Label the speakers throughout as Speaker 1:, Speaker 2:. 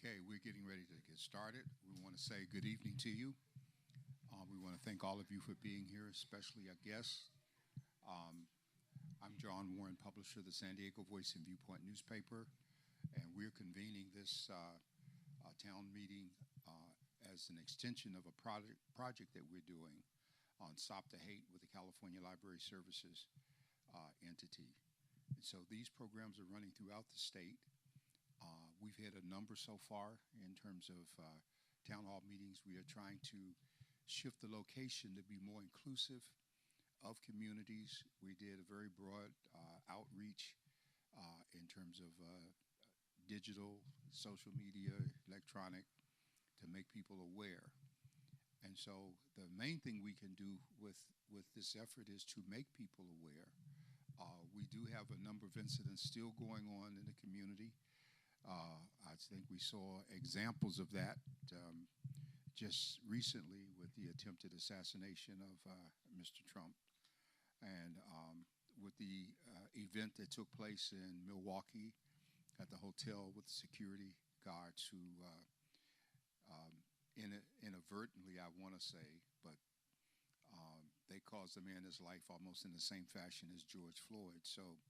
Speaker 1: Okay, we're getting ready to get started. We want to say good evening to you. We want to thank all of you for being here, especially our guests. Um, I'm John Warren, publisher of the San Diego Voice and Viewpoint newspaper, and we're convening this town meeting as an extension of a project that we're doing on Stop the Hate with the California Library Services entity. And so these programs are running throughout the state. We've had a number so far in terms of town hall meetings. We are trying to shift the location to be more inclusive of communities. We did a very broad outreach in terms of digital, social media, electronic, to make people aware. And so the main thing we can do with this effort is to make people aware. We do have a number of incidents still going on in the community. I think we saw examples of that just recently with the attempted assassination of Mr. Trump, and with the event that took place in Milwaukee at the hotel with the security guards who inadvertently, I want to say, but they caused a man his life almost in the same fashion as George Floyd. So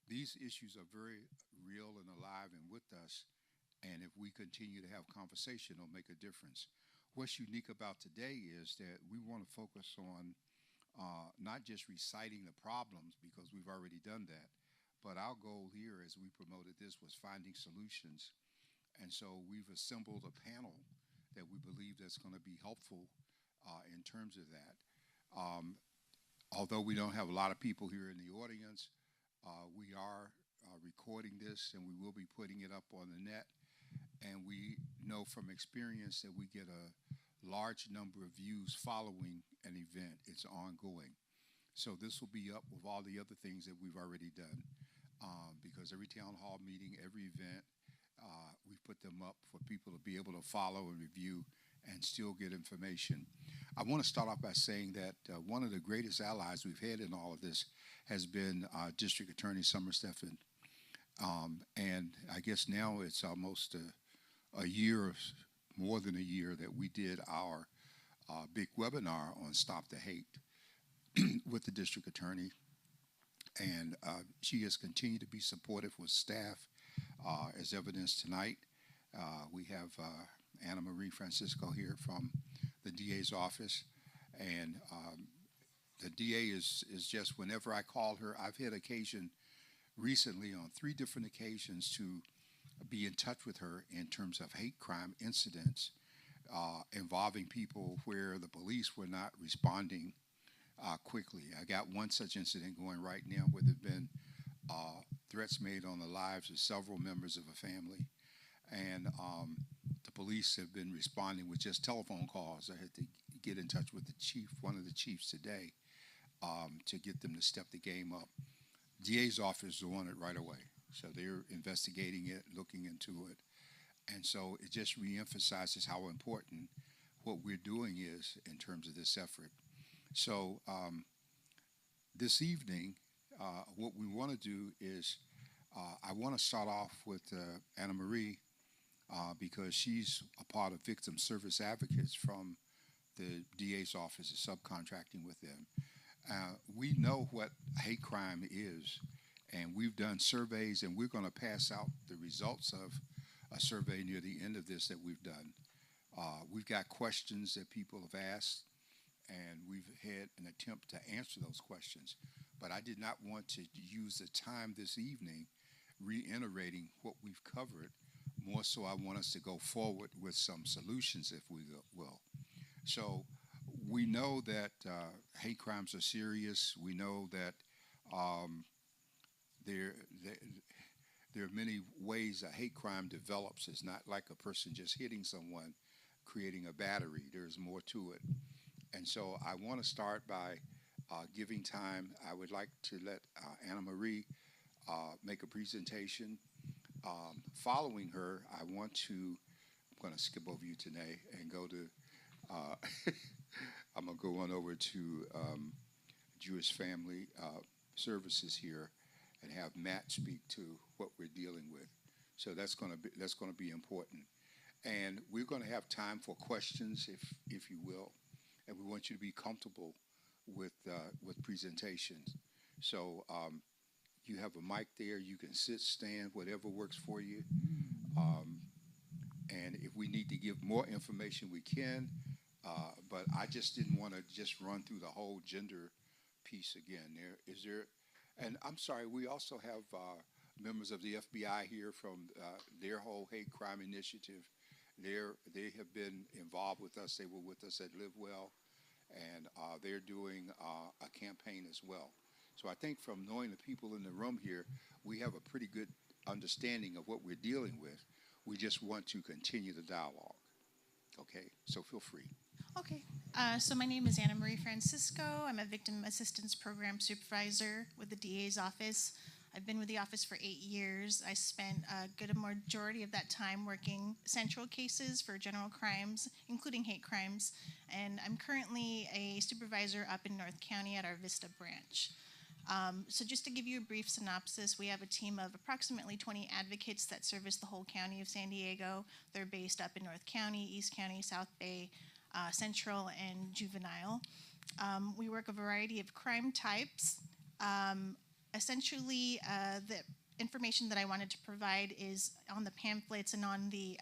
Speaker 1: these issues are very real and alive and with us, and if we continue to have conversation, it'll make a difference. What's unique about today is that we want to focus on not just reciting the problems, because we've already done that, but our goal here as we promoted this was finding solutions. And so we've assembled a panel that we believe that's going to be helpful in terms of that. Although we don't have a lot of people here in the audience, we are recording this, and we will be putting it up on the net. And we know from experience that we get a large number of views following an event. It's ongoing. So this will be up with all the other things that we've already done, because every town hall meeting, every event, we've put them up for people to be able to follow and review and still get information. I want to start off by saying that one of the greatest allies we've had in all of this has been District Attorney Summer Steffen. And I guess now it's almost a year, more than a year, that we did our big webinar on Stop the Hate with the District Attorney. And she has continued to be supportive with staff, as evidenced tonight. We have Anna Marie Francisco here from the DA's office, and the DA is just, whenever I call her, I've had occasion recently on 3 different occasions to be in touch with her in terms of hate crime incidents involving people where the police were not responding quickly. I got one such incident going right now where there have been threats made on the lives of several members of a family, and the police have been responding with just telephone calls. I had to get in touch with the chief, one of the chiefs today, to get them to step the game up. DA's office is on it right away, so they're investigating it, looking into it, and so it just reemphasizes how important what we're doing is in terms of this effort. So this evening, what we want to do is I want to start off with Anna Marie, because she's a part of Victim Service Advocates from the DA's office, is subcontracting with them. We know what hate crime is, and we've done surveys, and we're going to pass out the results of a survey near the end of this that we've done. We've got questions that people have asked, and we've had an attempt to answer those questions. But I did not want to use the time this evening reiterating what we've covered. More so, I want us to go forward with some solutions, if we will. So we know that hate crimes are serious. We know that there are many ways a hate crime develops. It's not like a person just hitting someone, creating a battery. There's more to it. And so I want to start by giving time. I would like to let Anna Marie make a presentation. Following her, I'm going to skip over you today and go to, I'm going to go on over to Jewish Family Services here and have Matt speak to what we're dealing with. So that's going to be important. And we're going to have time for questions, if you will, and we want you to be comfortable with presentations. So you have a mic there. You can sit, stand, whatever works for you. Um, and if we need to give more information, we can. But I just didn't want to just run through the whole gender piece again. There is there, and I'm sorry. We also have members of the FBI here from their whole hate crime initiative. They have been involved with us. They were with us at Live Well, and they're doing a campaign as well. So I think from knowing the people in the room here, we have a pretty good understanding of what we're dealing with. We just want to continue the dialogue. Okay, so feel free.
Speaker 2: Okay, so my name is Anna Marie Francisco. I'm a victim assistance program supervisor with the DA's office. I've been with the office for 8 years. I spent a good majority of that time working central cases for general crimes, including hate crimes, and I'm currently a supervisor up in North County at our Vista branch. So just to give you a brief synopsis, we have a team of approximately 20 advocates that service the whole county of San Diego. They're based up in North County, East County, South Bay, Central, and Juvenile. We work a variety of crime types. Essentially, the information that I wanted to provide is on the pamphlets and on the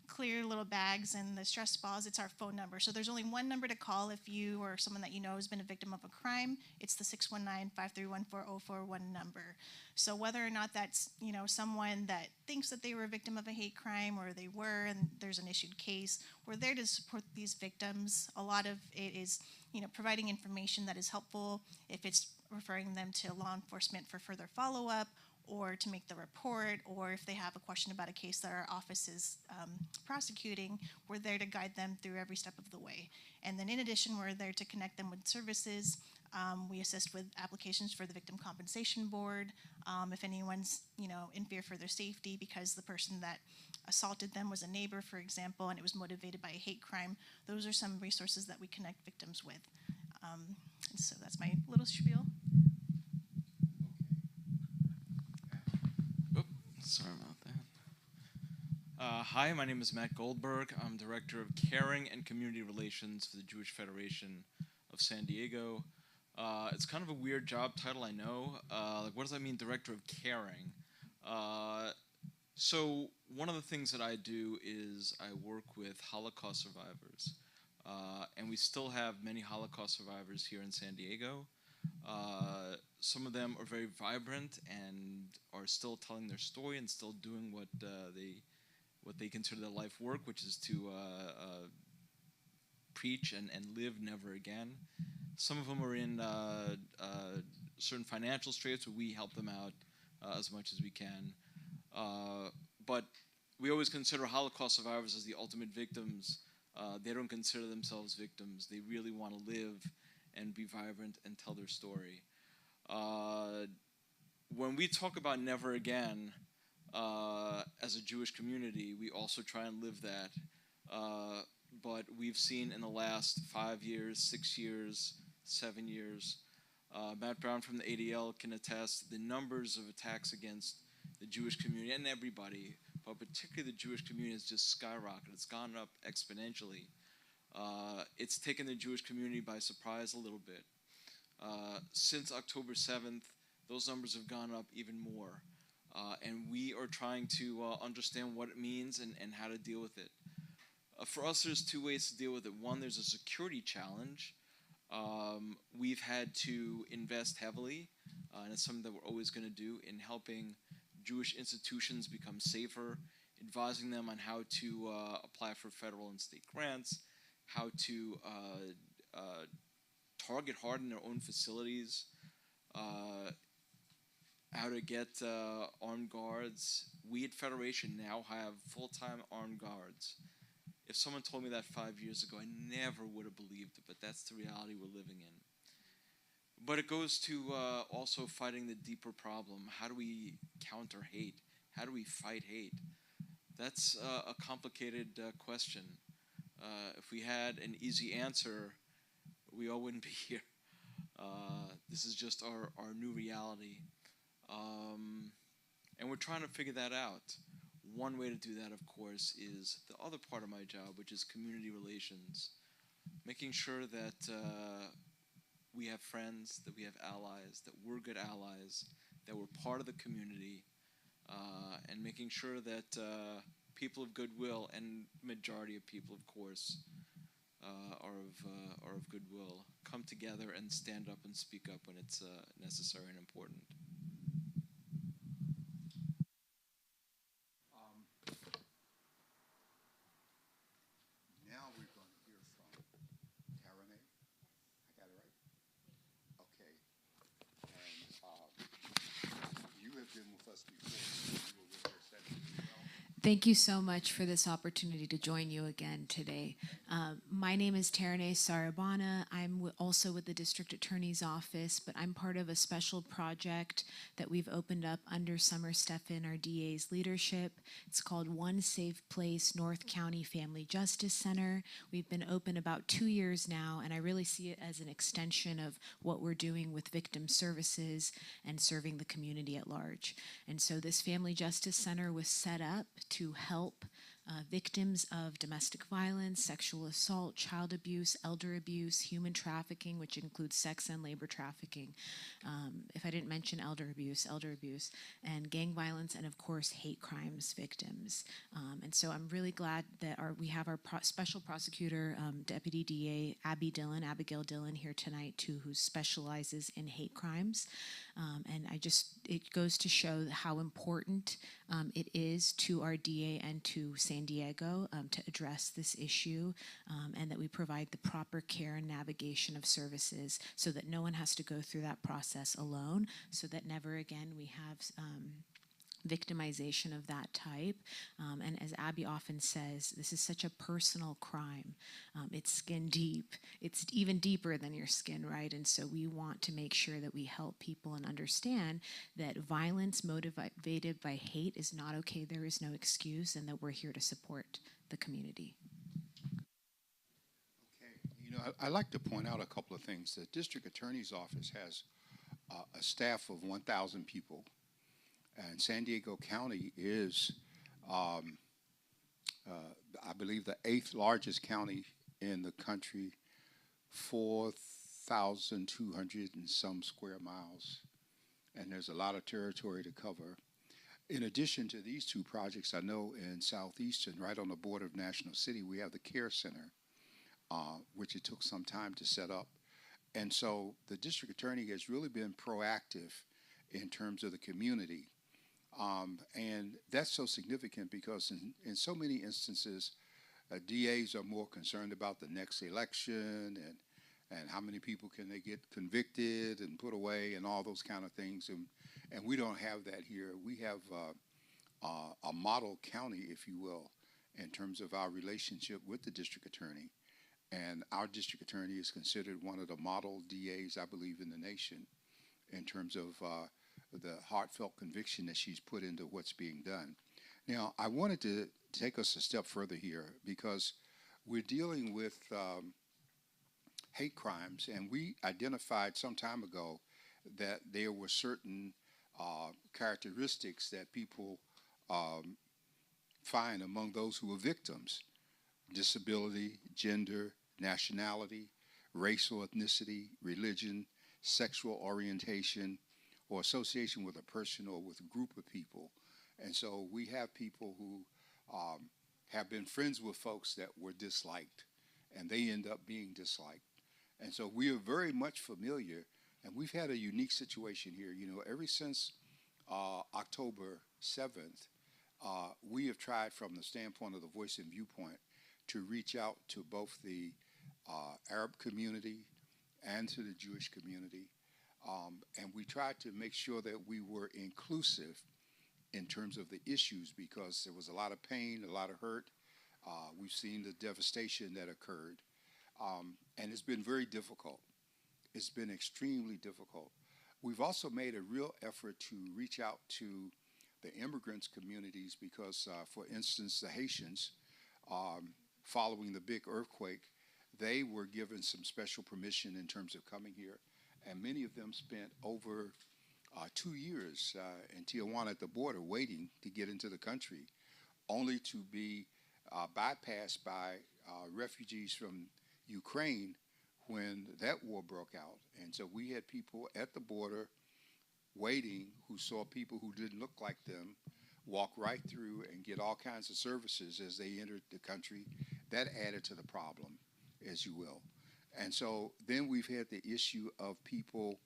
Speaker 2: clear little bags and the stress balls. It's our phone number. So there's only one number to call if you or someone that you know has been a victim of a crime. It's the 619-531-4041 number. So whether or not that's someone that thinks that they were a victim of a hate crime or they were and there's an issued case, we're there to support these victims. A lot of it is providing information that is helpful if it's referring them to law enforcement for further follow-up or to make the report, or if they have a question about a case that our office is prosecuting, we're there to guide them through every step of the way. And then in addition, we're there to connect them with services. We assist with applications for the Victim Compensation Board. If anyone's in fear for their safety because the person that assaulted them was a neighbor, for example, and it was motivated by a hate crime, those are some resources that we connect victims with. And so that's my little spiel.
Speaker 3: Sorry about that. Hi, my name is Matt Goldberg. I'm Director of Caring and Community Relations for the Jewish Federation of San Diego. It's kind of a weird job title, I know. What does that mean, Director of Caring? So one of the things that I do is I work with Holocaust survivors. And we still have many Holocaust survivors here in San Diego. Some of them are very vibrant and are still telling their story and still doing what they consider their life work, which is to preach and live never again. Some of them are in certain financial straits where we help them out as much as we can. But we always consider Holocaust survivors as the ultimate victims. They don't consider themselves victims. They really want to live and be vibrant and tell their story. When we talk about never again as a Jewish community, we also try and live that. But we've seen in the last 5 years, 6 years, 7 years, Matt Brown from the ADL can attest the numbers of attacks against the Jewish community and everybody, but particularly the Jewish community, has just skyrocketed. It's gone up exponentially. It's taken the Jewish community by surprise a little bit. Since October 7th, those numbers have gone up even more. And we are trying to understand what it means and how to deal with it. For us, there's two ways to deal with it. One, there's a security challenge. We've had to invest heavily, and it's something that we're always going to do, in helping Jewish institutions become safer, advising them on how to apply for federal and state grants, how to target hard in their own facilities, how to get armed guards. We at Federation now have full-time armed guards. If someone told me that 5 years ago, I never would have believed it, but that's the reality we're living in. But it goes to also fighting the deeper problem. How do we counter hate? How do we fight hate? That's a complicated question. If we had an easy answer, we all wouldn't be here. This is just our new reality. And we're trying to figure that out. one way to do that, of course, is the other part of my job, which is community relations, making sure that we have friends, that we have allies, that we're good allies, that we're part of the community, and making sure that people of goodwill, and majority of people, of course, are of goodwill, come together and stand up and speak up when it's necessary and important.
Speaker 1: Um, Now we're going to hear from Tarane. I got it right? Okay. And you have been with us before. You were with us at as well.
Speaker 4: Thank you so much for this opportunity to join you again today. My name is Tarane Sarabana. I'm also with the District Attorney's Office, but I'm part of a special project that we've opened up under Summer Steffen, our DA's leadership. It's called One Safe Place North County Family Justice Center. We've been open about 2 years now, and I really see it as an extension of what we're doing with victim services and serving the community at large. And so this Family Justice Center was set up to help victims of domestic violence, sexual assault, child abuse, elder abuse, human trafficking, which includes sex and labor trafficking. If I didn't mention elder abuse, and gang violence, and of course, hate crimes victims. And so I'm really glad that we have our special prosecutor, Deputy DA Abigail Dillon here tonight too, who specializes in hate crimes. And it goes to show how important it is to our DA and to San Diego to address this issue, and that we provide the proper care and navigation of services so that no one has to go through that process alone, so that never again we have victimization of that type. And as Abby often says, this is such a personal crime. It's skin deep. It's even deeper than your skin, right? And so we want to make sure that we help people and understand that violence motivated by hate is not okay. There is no excuse, and that we're here to support the community.
Speaker 1: Okay. I'd like to point out a couple of things. The District Attorney's Office has a staff of 1,000 people. And San Diego County is, I believe, the 8th largest county in the country, 4,200 and some square miles. And there's a lot of territory to cover. In addition to these two projects, I know in Southeastern, right on the border of National City, we have the Care Center, which it took some time to set up. And so the district attorney has really been proactive in terms of the community. And that's so significant because in so many instances, DAs are more concerned about the next election and how many people can they get convicted and put away and all those kind of things. And we don't have that here. We have a model county, if you will, in terms of our relationship with the district attorney. And our district attorney is considered one of the model DAs, I believe, in the nation in terms of the heartfelt conviction that she's put into what's being done. Now, I wanted to take us a step further here because we're dealing with hate crimes, and we identified some time ago that there were certain characteristics that people find among those who are victims: disability, gender, nationality, race or ethnicity, religion, sexual orientation, or association with a person or with a group of people. And so we have people who have been friends with folks that were disliked, and they end up being disliked. And so we are very much familiar, and we've had a unique situation here. Ever since October 7th, we have tried from the standpoint of the Voice and Viewpoint to reach out to both the Arab community and to the Jewish community. And we tried to make sure that we were inclusive in terms of the issues because there was a lot of pain, a lot of hurt. We've seen the devastation that occurred. And it's been very difficult. It's been extremely difficult. We've also made a real effort to reach out to the immigrants communities because, for instance, the Haitians, following the big earthquake, they were given some special permission in terms of coming here. And many of them spent over 2 years in Tijuana at the border waiting to get into the country. only to be bypassed by refugees from Ukraine when that war broke out. And so we had people at the border waiting who saw people who didn't look like them walk right through and get all kinds of services as they entered the country. That added to the problem, as you will. And so then we've had the issue of people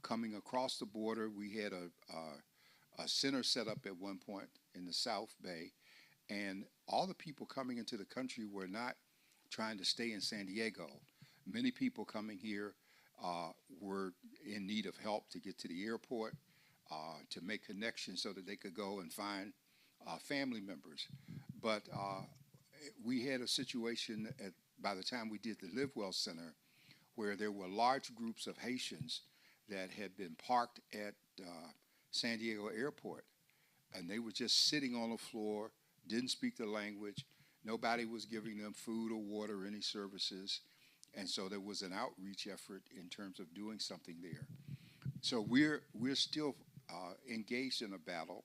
Speaker 1: coming across the border. We had a center set up at one point in the South Bay, and all the people coming into the country were not trying to stay in San Diego. Many people coming here were in need of help to get to the airport, to make connections so that they could go and find family members. But we had a situation by the time we did the Live Well Center where there were large groups of Haitians that had been parked at San Diego Airport, and they were just sitting on the floor, didn't speak the language. Nobody was giving them food or water or any services. And so there was an outreach effort in terms of doing something there. So we're still engaged in a battle.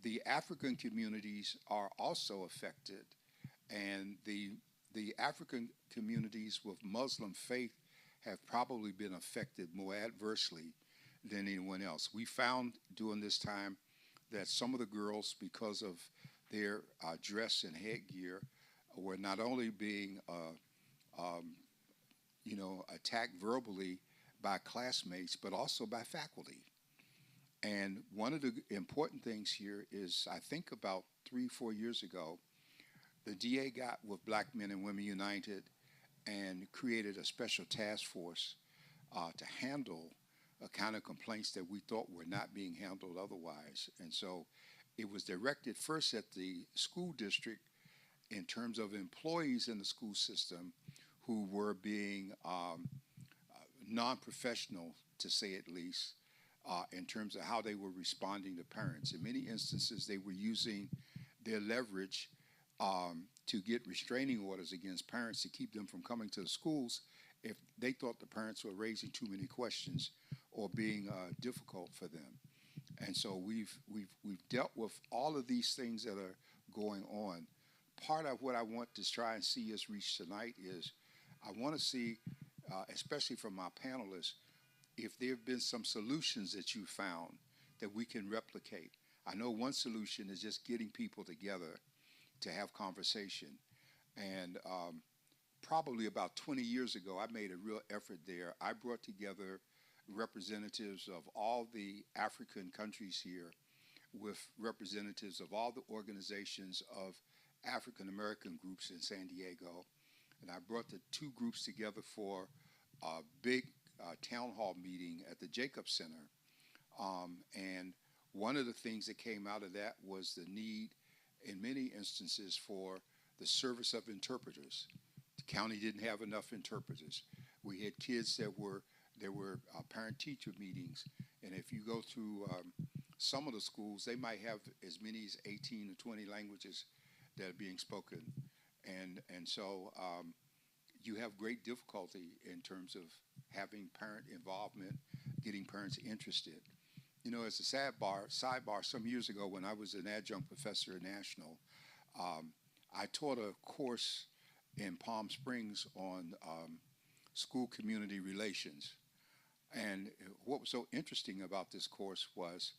Speaker 1: The African communities are also affected, and the African communities with Muslim faith have probably been affected more adversely than anyone else. We found during this time that some of the girls, because of their dress and headgear, were not only being attacked verbally by classmates, but also by faculty. And one of the important things here is, I think about 3-4 years ago, the DA got with Black Men and Women United and created a special task force to handle a kind of complaints that we thought were not being handled otherwise. And so it was directed first at the school district in terms of employees in the school system who were being non-professional, to say at least, in terms of how they were responding to parents. In many instances, they were using their leverage to get restraining orders against parents to keep them from coming to the schools if they thought the parents were raising too many questions or being difficult for them. And so we've dealt with all of these things that are going on. Part of what I want to try and see us reach tonight is I want to see, especially from our panelists, if there have been some solutions that you found that we can replicate. I know one solution is just getting people together to have conversation. And probably about 20 years ago, I made a real effort there. I brought together representatives of all the African countries here with representatives of all the organizations of African American groups in San Diego. And I brought the two groups together for a big town hall meeting at the Jacobs Center. And one of the things that came out of that was the need, in many instances, for the service of interpreters. The county didn't have enough interpreters. We had kids there were parent-teacher meetings, and if you go through some of the schools, they might have as many as 18 or 20 languages that are being spoken. And so you have great difficulty in terms of having parent involvement, getting parents interested. You know, as a sidebar, some years ago when I was an adjunct professor at National, I taught a course in Palm Springs on school community relations. And what was so interesting about this course was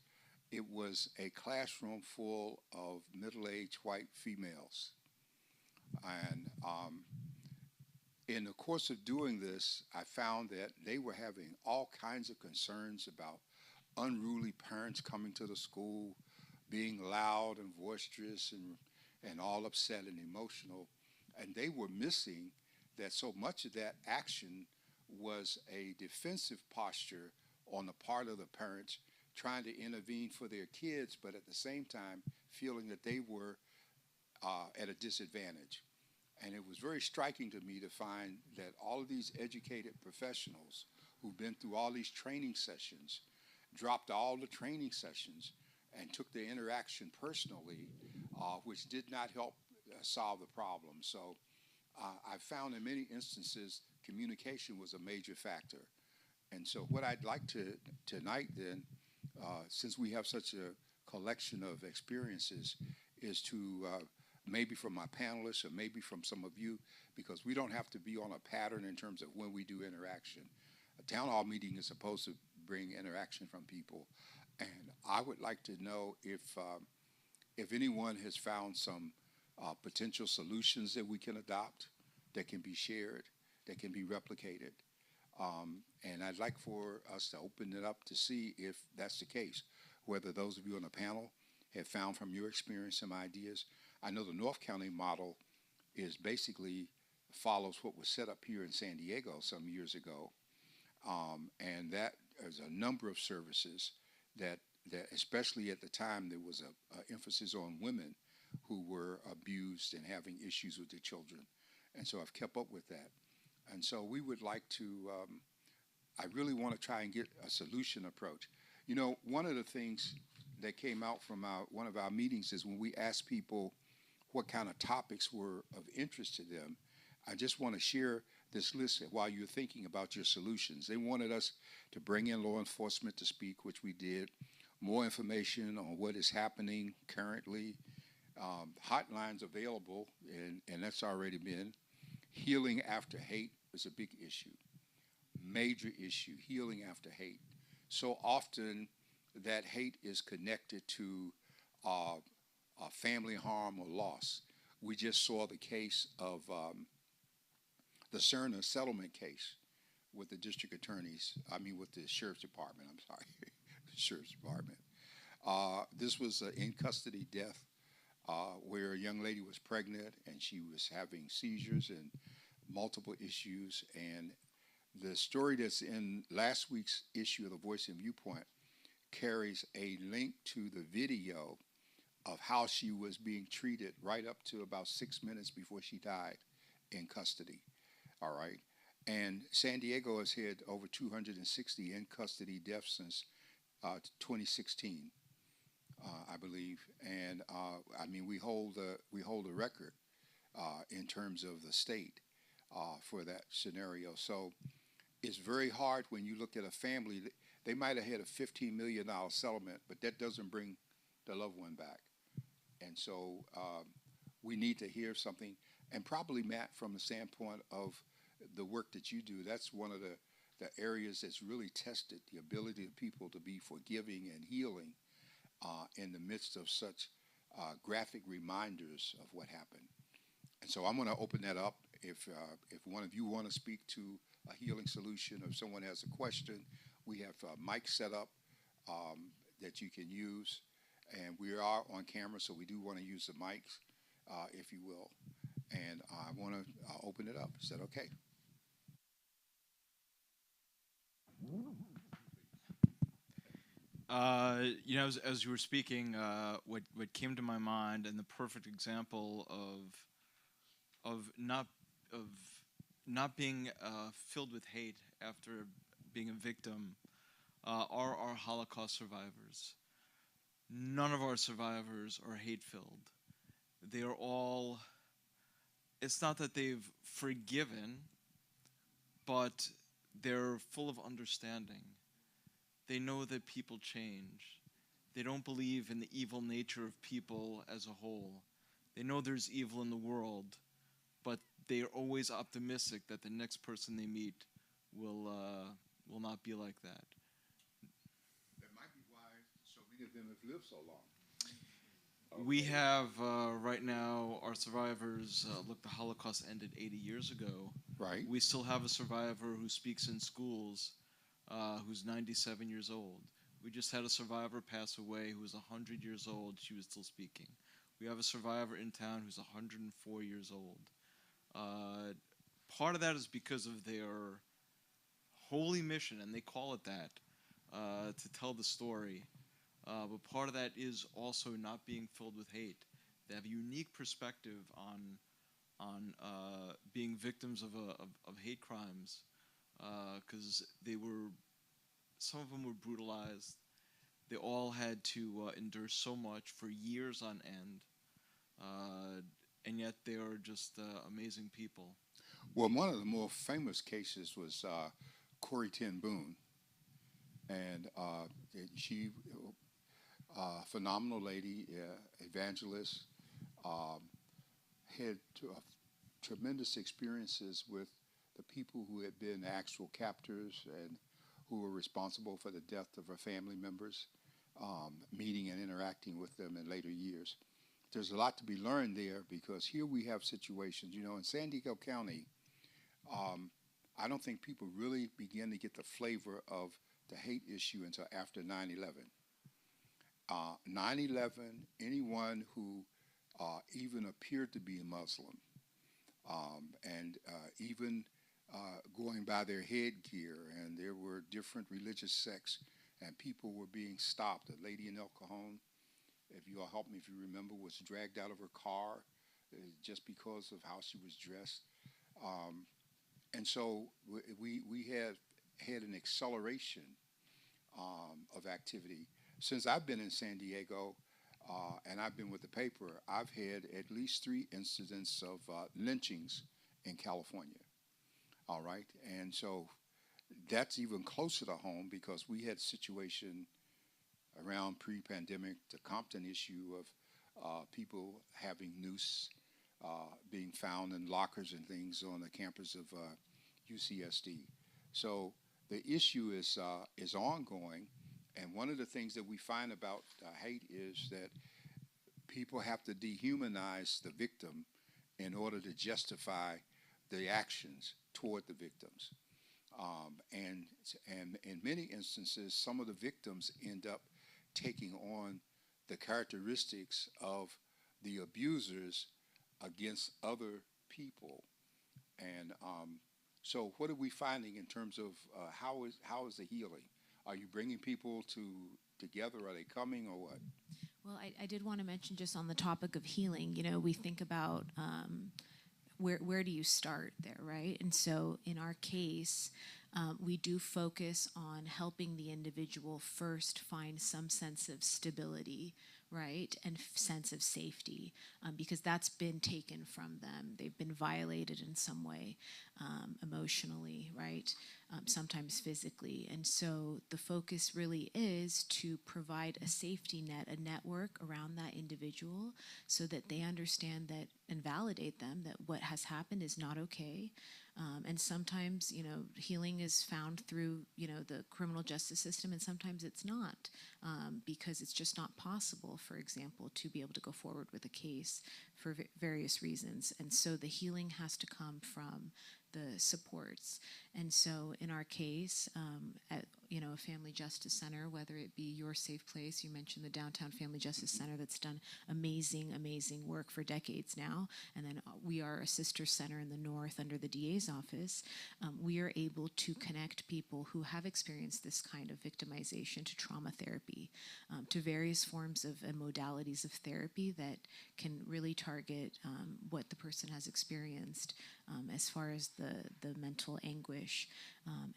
Speaker 1: it was a classroom full of middle-aged white females. And in the course of doing this, I found that they were having all kinds of concerns about unruly parents coming to the school, being loud and boisterous and all upset and emotional. And they were missing that so much of that action was a defensive posture on the part of the parents trying to intervene for their kids, but at the same time feeling that they were at a disadvantage. And it was very striking to me to find that all of these educated professionals who've been through all these training sessions dropped all the training sessions and took the interaction personally, which did not help solve the problem. So I found in many instances communication was a major factor. And so what I'd like to tonight then, since we have such a collection of experiences is to maybe from my panelists or maybe from some of you, because we don't have to be on a pattern in terms of when we do interaction. A town hall meeting is supposed to bring interaction from people, and I would like to know if anyone has found some potential solutions that we can adopt, that can be shared, that can be replicated. And I'd like for us to open it up to see if that's the case, whether those of you on the panel have found from your experience some ideas. I know the North County model is basically follows what was set up here in San Diego some years ago. And that is a number of services that especially at the time, there was a emphasis on women who were abused and having issues with their children. And so I've kept up with that. And so we would like to, I really want to try and get a solution approach. You know, one of the things that came out from one of our meetings is when we asked people what kind of topics were of interest to them. I just want to share this list while you're thinking about your solutions. They wanted us to bring in law enforcement to speak, which we did. More information on what is happening currently. Hotlines available, and that's already been. Healing after hate is a big issue. Major issue, healing after hate. So often that hate is connected to family harm or loss. We just saw the case of the Cerner settlement case with the district attorneys, with the sheriff's department, I'm sorry, the sheriff's department. This was an in-custody death where a young lady was pregnant and she was having seizures and multiple issues. And the story that's in last week's issue of The Voice and Viewpoint carries a link to the video of how she was being treated right up to about 6 minutes before she died in custody. All right. And San Diego has had over 260 in-custody deaths since 2016, I believe. And we hold a record in terms of the state for that scenario. So it's very hard when you look at a family. They might have had a $15 million settlement, but that doesn't bring the loved one back. And so we need to hear something. And probably, Matt, from the standpoint of the work that you do, that's one of the areas that's really tested the ability of people to be forgiving and healing in the midst of such graphic reminders of what happened. And so I'm going to open that up. If one of you want to speak to a healing solution, or if someone has a question, we have mics set up that you can use. And we are on camera, so we do want to use the mics, if you will. And I want to open it up. Is that okay?
Speaker 3: As you were speaking, what came to my mind, and the perfect example of not being filled with hate after being a victim, are our Holocaust survivors. None of our survivors are hate-filled. They are all. It's not that they've forgiven, but they're full of understanding. They know that people change. They don't believe in the evil nature of people as a whole. They know there's evil in the world, but they are always optimistic that the next person they meet will not be like that.
Speaker 1: That might be why so many of them have lived so long.
Speaker 3: We have, right now, our survivors, the Holocaust ended 80 years ago.
Speaker 1: Right.
Speaker 3: We still have a survivor who speaks in schools, who's 97 years old. We just had a survivor pass away who was 100 years old. She was still speaking. We have a survivor in town who's 104 years old. Part of that is because of their holy mission, and they call it that, to tell the story. But part of that is also not being filled with hate. They have a unique perspective on being victims of hate crimes, because some of them were brutalized. They all had to endure so much for years on end, and yet they are just amazing people.
Speaker 1: Well, one of the more famous cases was Corrie ten Boom, and she phenomenal lady, evangelist, um, had tremendous experiences with the people who had been actual captors and who were responsible for the death of her family members, meeting and interacting with them in later years. There's a lot to be learned there because here we have situations, in San Diego County, um, I don't think people really begin to get the flavor of the hate issue until after 9/11. 9/11, anyone who even appeared to be a Muslim, and even going by their headgear, and there were different religious sects, and people were being stopped. A lady in El Cajon, if you all help me if you remember, was dragged out of her car just because of how she was dressed. Um, and so we have had an acceleration of activity. Since I've been in San Diego, and I've been with the paper, I've had at least 3 incidents of lynchings in California. All right, and so that's even closer to home because we had a situation around pre-pandemic, the Compton issue of people having noose being found in lockers and things on the campus of UCSD. So the issue is ongoing, and one of the things that we find about hate is that people have to dehumanize the victim in order to justify the actions toward the victims. And in many instances, some of the victims end up taking on the characteristics of the abusers against other people. And so what are we finding in terms of how is the healing? Are you bringing people together? Are they coming or what?
Speaker 4: Well, I did want to mention just on the topic of healing, we think about where do you start there, right? And so in our case, we do focus on helping the individual first find some sense of stability, right, and sense of safety, because that's been taken from them. They've been violated in some way, emotionally, right, sometimes physically. And so the focus really is to provide a safety net, a network around that individual so that they understand that and validate them that what has happened is not okay. And sometimes, healing is found through, the criminal justice system, and sometimes it's not, because it's just not possible, for example, to be able to go forward with a case for various reasons. And so the healing has to come from the supports. And so in our case, at a family justice center, whether it be Your Safe Place, you mentioned the Downtown Family Justice Center that's done amazing work for decades now, and then we are a sister center in the north under the DA's office. We are able to connect people who have experienced this kind of victimization to trauma therapy, to various forms of and modalities of therapy that can really target what the person has experienced as far as the mental anguish.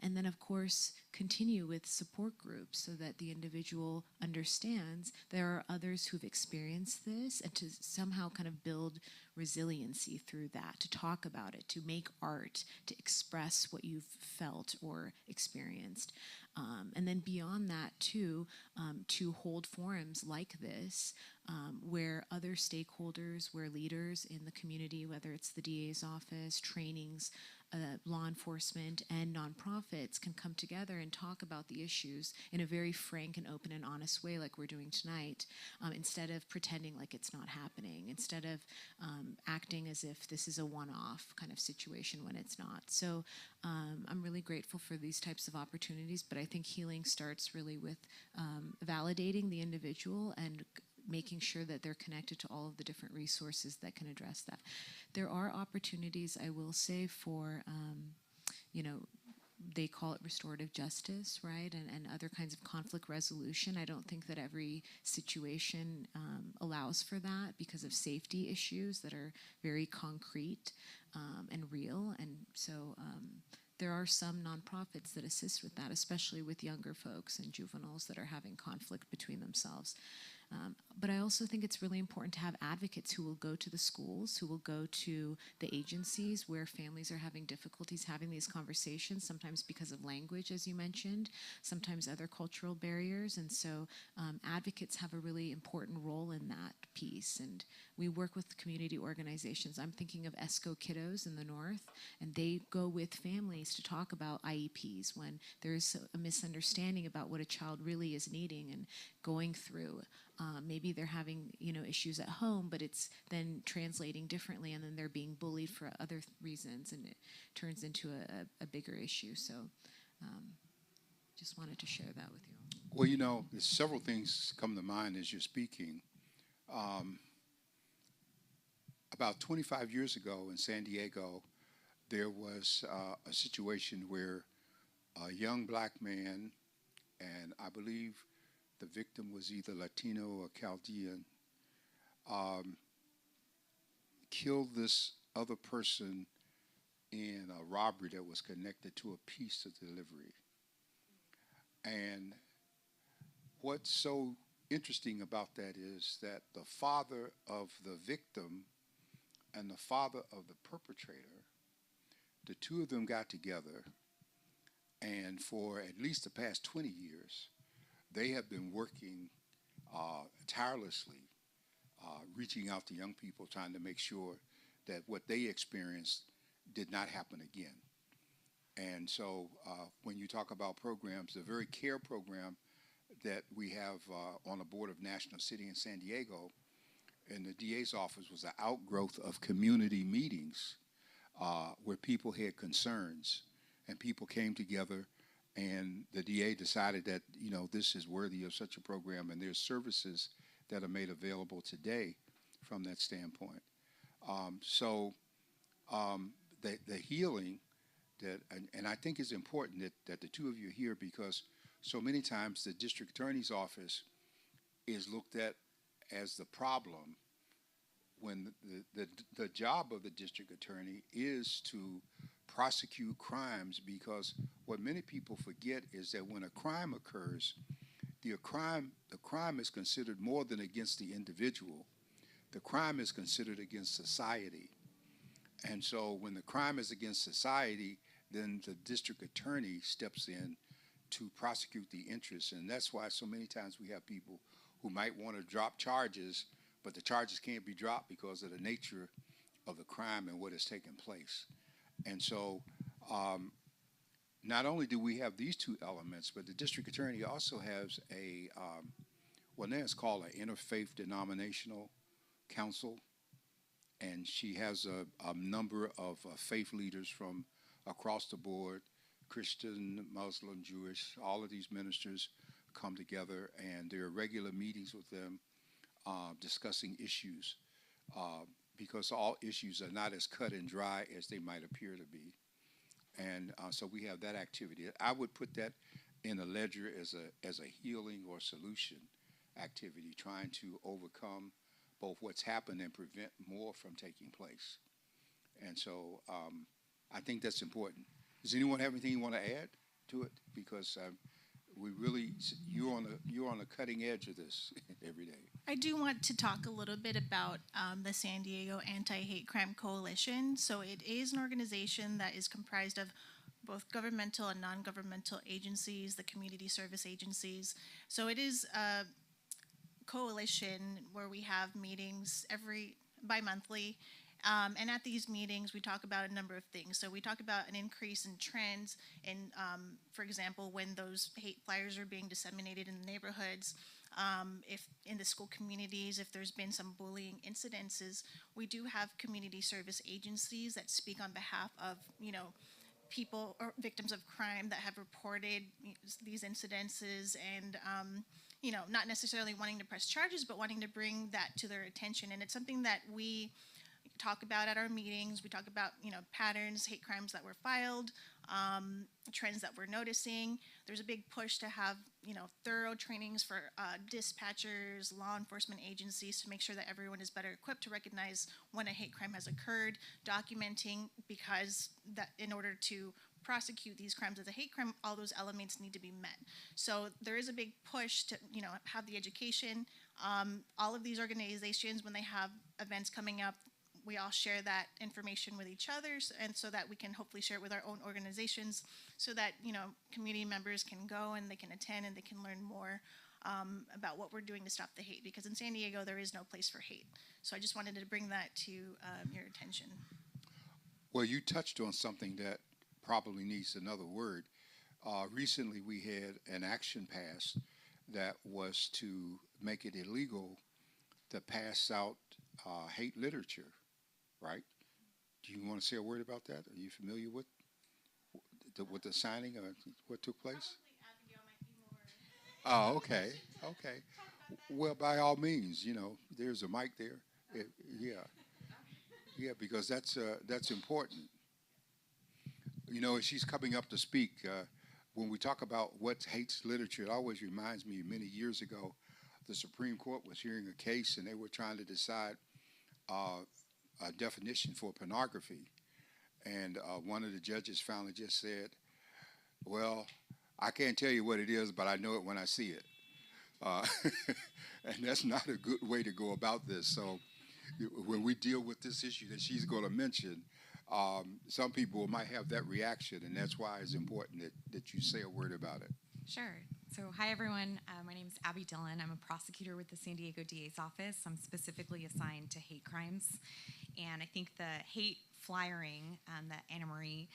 Speaker 4: And then, of course, continue with support groups so that the individual understands there are others who've experienced this, and to somehow kind of build resiliency through that, to talk about it, to make art, to express what you've felt or experienced. And then beyond that, too, to hold forums like this where other stakeholders, where leaders in the community, whether it's the DA's office, trainings, law enforcement, and nonprofits can come together and talk about the issues in a very frank and open and honest way like we're doing tonight, instead of pretending like it's not happening, instead of acting as if this is a one-off kind of situation when it's not. So I'm really grateful for these types of opportunities, but I think healing starts really with validating the individual and making sure that they're connected to all of the different resources that can address that. There are opportunities, I will say, for, they call it restorative justice, right, and other kinds of conflict resolution. I don't think that every situation allows for that because of safety issues that are very concrete and real. And so there are some nonprofits that assist with that, especially with younger folks and juveniles that are having conflict between themselves. But I also think it's really important to have advocates who will go to the schools, who will go to the agencies where families are having difficulties having these conversations, sometimes because of language, as you mentioned, sometimes other cultural barriers. And so advocates have a really important role in that piece. And we work with community organizations. I'm thinking of ESCO Kiddos in the North, and they go with families to talk about IEPs when there is a misunderstanding about what a child really is needing and going through. Maybe they're having, issues at home, but it's then translating differently, and then they're being bullied for other reasons, and it turns into a bigger issue. So just wanted to share that with you.
Speaker 1: Well, there's several things come to mind as you're speaking. About 25 years ago in San Diego, there was a situation where a young black man, and I believe the victim was either Latino or Chaldean, killed this other person in a robbery that was connected to a pizza delivery. And what's so interesting about that is that the father of the victim and the father of the perpetrator, the two of them got together, and for at least the past 20 years, they have been working tirelessly, reaching out to young people, trying to make sure that what they experienced did not happen again. And so when you talk about programs, the very CARE program that we have on the board of National City in San Diego, in the DA's office, was an outgrowth of community meetings where people had concerns and people came together, and the DA decided that, this is worthy of such a program, and there's services that are made available today from that standpoint. The healing that, and I think it's important that the two of you are here, because so many times the district attorney's office is looked at as the problem, when the job of the district attorney is to prosecute crimes, because what many people forget is that when a crime occurs, the crime is considered more than against the individual. The crime is considered against society. And so when the crime is against society, then the district attorney steps in to prosecute the interests. And that's why so many times we have people who might want to drop charges, but the charges can't be dropped because of the nature of the crime and what has taken place. And so not only do we have these two elements, but the district attorney also has now it's called an interfaith denominational council. And she has a number of faith leaders from across the board, Christian, Muslim, Jewish. All of these ministers come together, and there are regular meetings with them discussing issues, because all issues are not as cut and dry as they might appear to be. And so we have that activity. I would put that in a ledger as a healing or solution activity, trying to overcome both what's happened and prevent more from taking place. And so I think that's important. Does anyone have anything you want to add to it? Because you're on the cutting edge of this every day.
Speaker 2: I do want to talk a little bit about the San Diego Anti-Hate Crime Coalition. So it is an organization that is comprised of both governmental and non-governmental agencies, the community service agencies. So it is a coalition where we have meetings bi-monthly. And at these meetings, we talk about a number of things. So we talk about an increase in trends in, for example, when those hate flyers are being disseminated in the neighborhoods, if in the school communities, if there's been some bullying incidences. We do have community service agencies that speak on behalf of, people or victims of crime that have reported these incidences, and not necessarily wanting to press charges, but wanting to bring that to their attention. And it's something that we talk about at our meetings. We talk about, patterns, hate crimes that were filed, trends that we're noticing. There's a big push to have, thorough trainings for dispatchers, law enforcement agencies, to make sure that everyone is better equipped to recognize when a hate crime has occurred, documenting, because that in order to prosecute these crimes as a hate crime, all those elements need to be met. So there is a big push to, have the education All of these organizations, when they have events coming up, we all share that information with each other, and so that we can hopefully share it with our own organizations, so that community members can go and they can attend and they can learn more about what we're doing to stop the hate. Because in San Diego, there is no place for hate. So I just wanted to bring that to your attention.
Speaker 1: Well, you touched on something that probably needs another word. Recently, we had an action passed that was to make it illegal to pass out hate literature, right? Do you want to say a word about that? Are you familiar with the signing or what took place? Oh, okay, okay. Well, by all means, there's a mic there. Yeah, yeah, because that's important. As she's coming up to speak, when we talk about what hates literature, it always reminds me many years ago, the Supreme Court was hearing a case and they were trying to decide a definition for pornography. And one of the judges finally just said, well, I can't tell you what it is, but I know it when I see it. And that's not a good way to go about this. So when we deal with this issue that she's going to mention, some people might have that reaction, and that's why it's important that you say a word about it.
Speaker 5: Sure. So, hi, everyone. My name is Abby Dillon. I'm a prosecutor with the San Diego DA's office. I'm specifically assigned to hate crimes. And I think the hate flyering that Anna Marie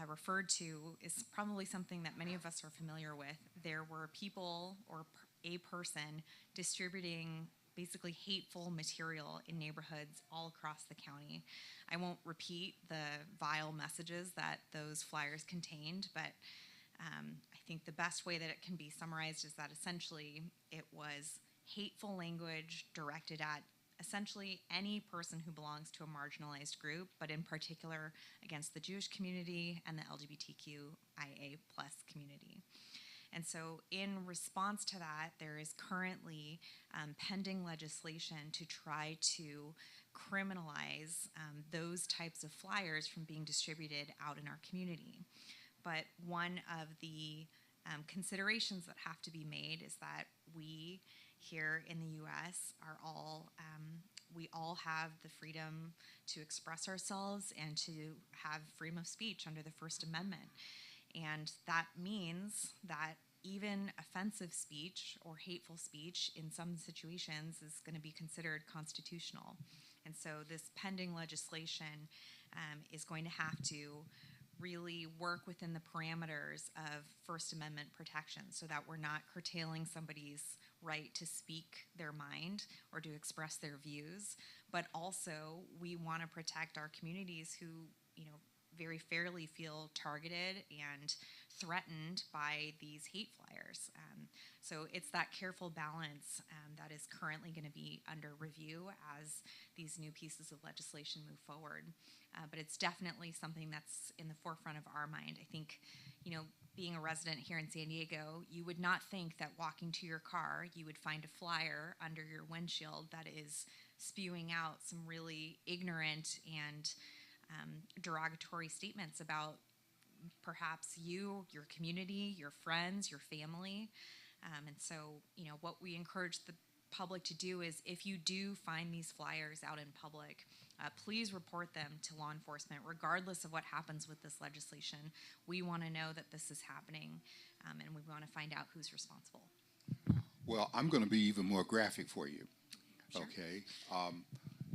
Speaker 5: referred to is probably something that many of us are familiar with. There were people or a person distributing basically hateful material in neighborhoods all across the county. I won't repeat the vile messages that those flyers contained, but I think the best way that it can be summarized is that essentially it was hateful language directed at essentially any person who belongs to a marginalized group, but in particular against the Jewish community and the LGBTQIA+ community. And so in response to that, there is currently pending legislation to try to criminalize those types of flyers from being distributed out in our community. But one of the considerations that have to be made is that we here in the U.S. we all have the freedom to express ourselves and to have freedom of speech under the First Amendment. And that means that even offensive speech or hateful speech in some situations is going to be considered constitutional. And so this pending legislation is going to have to really work within the parameters of First Amendment protection so that we're not curtailing somebody's right to speak their mind or to express their views, but also we want to protect our communities who, very fairly feel targeted and threatened by these hate flyers. So it's that careful balance that is currently going to be under review as these new pieces of legislation move forward. But it's definitely something that's in the forefront of our mind. I think, being a resident here in San Diego, you would not think that walking to your car, you would find a flyer under your windshield that is spewing out some really ignorant and derogatory statements about perhaps you, your community, your friends, your family. And so, what we encourage the public to do is if you do find these flyers out in public, please report them to law enforcement, regardless of what happens with this legislation. We want to know that this is happening, and we want to find out who's responsible.
Speaker 1: Well, I'm going to be even more graphic for you.
Speaker 5: Sure.
Speaker 1: Okay.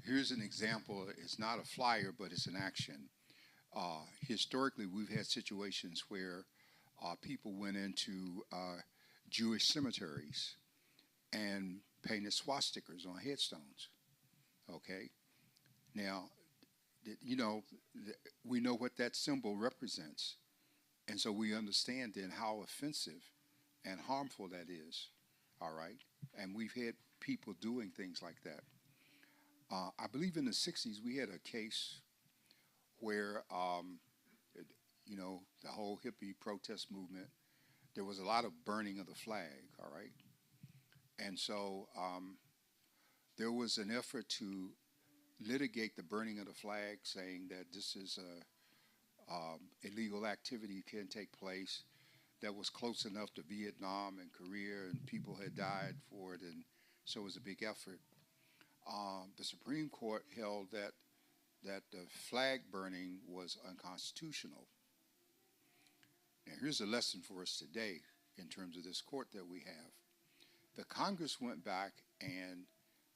Speaker 1: Here's an example. It's not a flyer, but it's an action. Historically, we've had situations where people went into Jewish cemeteries and painted swastikas on headstones. Okay? Now, we know what that symbol represents. And so we understand then how offensive and harmful that is. All right? And we've had people doing things like that. I believe in the 60s we had a case where, the whole hippie protest movement, there was a lot of burning of the flag, all right? And so there was an effort to litigate the burning of the flag, saying that this is illegal activity, can take place, that was close enough to Vietnam and Korea, and people had died for it, and so it was a big effort. The Supreme Court held that the flag burning was unconstitutional. Now, here's a lesson for us today in terms of this court that we have. The Congress went back and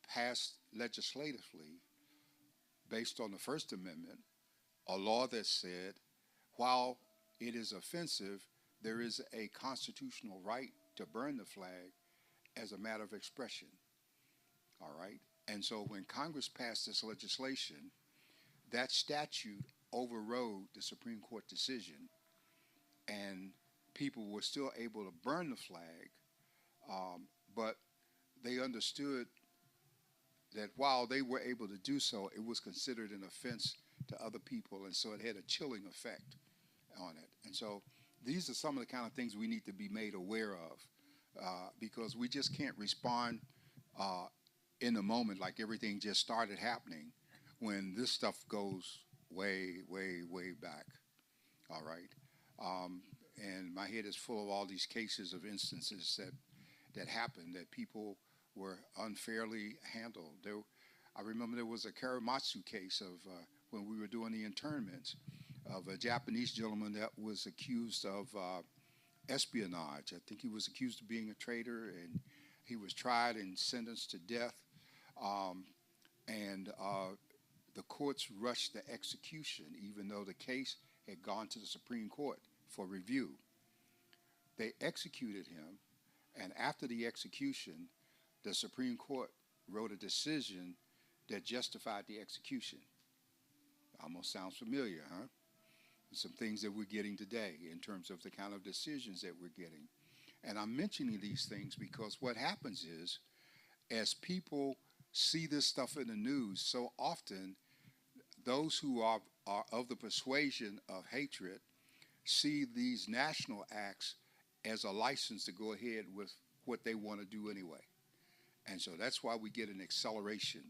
Speaker 1: passed legislatively, based on the First Amendment, a law that said, while it is offensive, there is a constitutional right to burn the flag as a matter of expression. All right? And so when Congress passed this legislation, that statute overrode the Supreme Court decision, and people were still able to burn the flag, but they understood that while they were able to do so, it was considered an offense to other people, and so it had a chilling effect on it. And so these are some of the kind of things we need to be made aware of, because we just can't respond in the moment like everything just started happening when this stuff goes way, way, way back. All right? And my head is full of all these cases of instances that happened, that people were unfairly handled. I remember there was a Karamatsu case of when we were doing the internments of a Japanese gentleman that was accused of espionage. I think he was accused of being a traitor, and he was tried and sentenced to death. The courts rushed the execution, even though the case had gone to the Supreme Court for review. They executed him, and after the execution, the Supreme Court wrote a decision that justified the execution. Almost sounds familiar, huh? Some things that we're getting today in terms of the kind of decisions that we're getting. And I'm mentioning these things because what happens is, as people see this stuff in the news, so often those who are of the persuasion of hatred see these national acts as a license to go ahead with what they want to do anyway. And so that's why we get an acceleration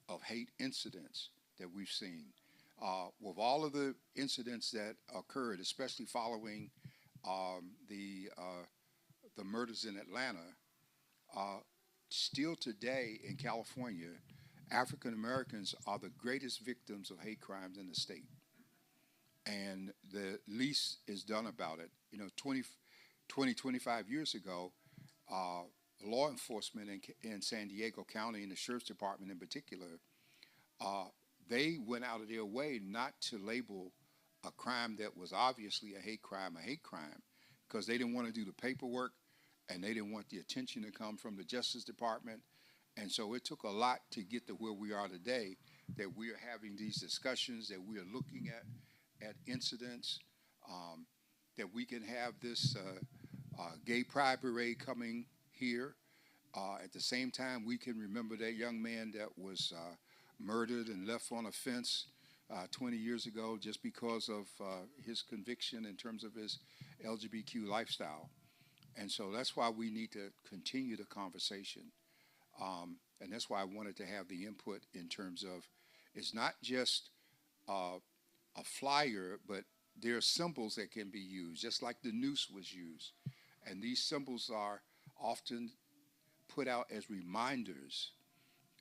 Speaker 1: of hate incidents that we've seen. With all of the incidents that occurred, especially following the murders in Atlanta, still today in California, African Americans are the greatest victims of hate crimes in the state. And the least is done about it. 25 years ago, law enforcement in San Diego County and the Sheriff's Department in particular, they went out of their way not to label a crime that was obviously a hate crime, because they didn't want to do the paperwork and they didn't want the attention to come from the Justice Department. And so it took a lot to get to where we are today, that we are having these discussions, that we are looking at incidents, that we can have this gay pride parade coming here. At the same time, we can remember that young man that was murdered and left on a fence 20 years ago just because of his conviction in terms of his LGBTQ lifestyle. And so that's why we need to continue the conversation. And that's why I wanted to have the input in terms of, it's not just a flyer, but there are symbols that can be used, just like the noose was used. And these symbols are often put out as reminders,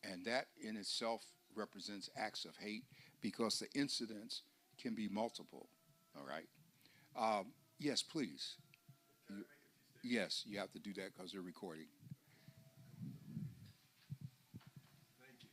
Speaker 1: and that in itself represents acts of hate because the incidents can be multiple. All right? Yes, please. Yes, you have to do that because they're recording.
Speaker 6: Thank you.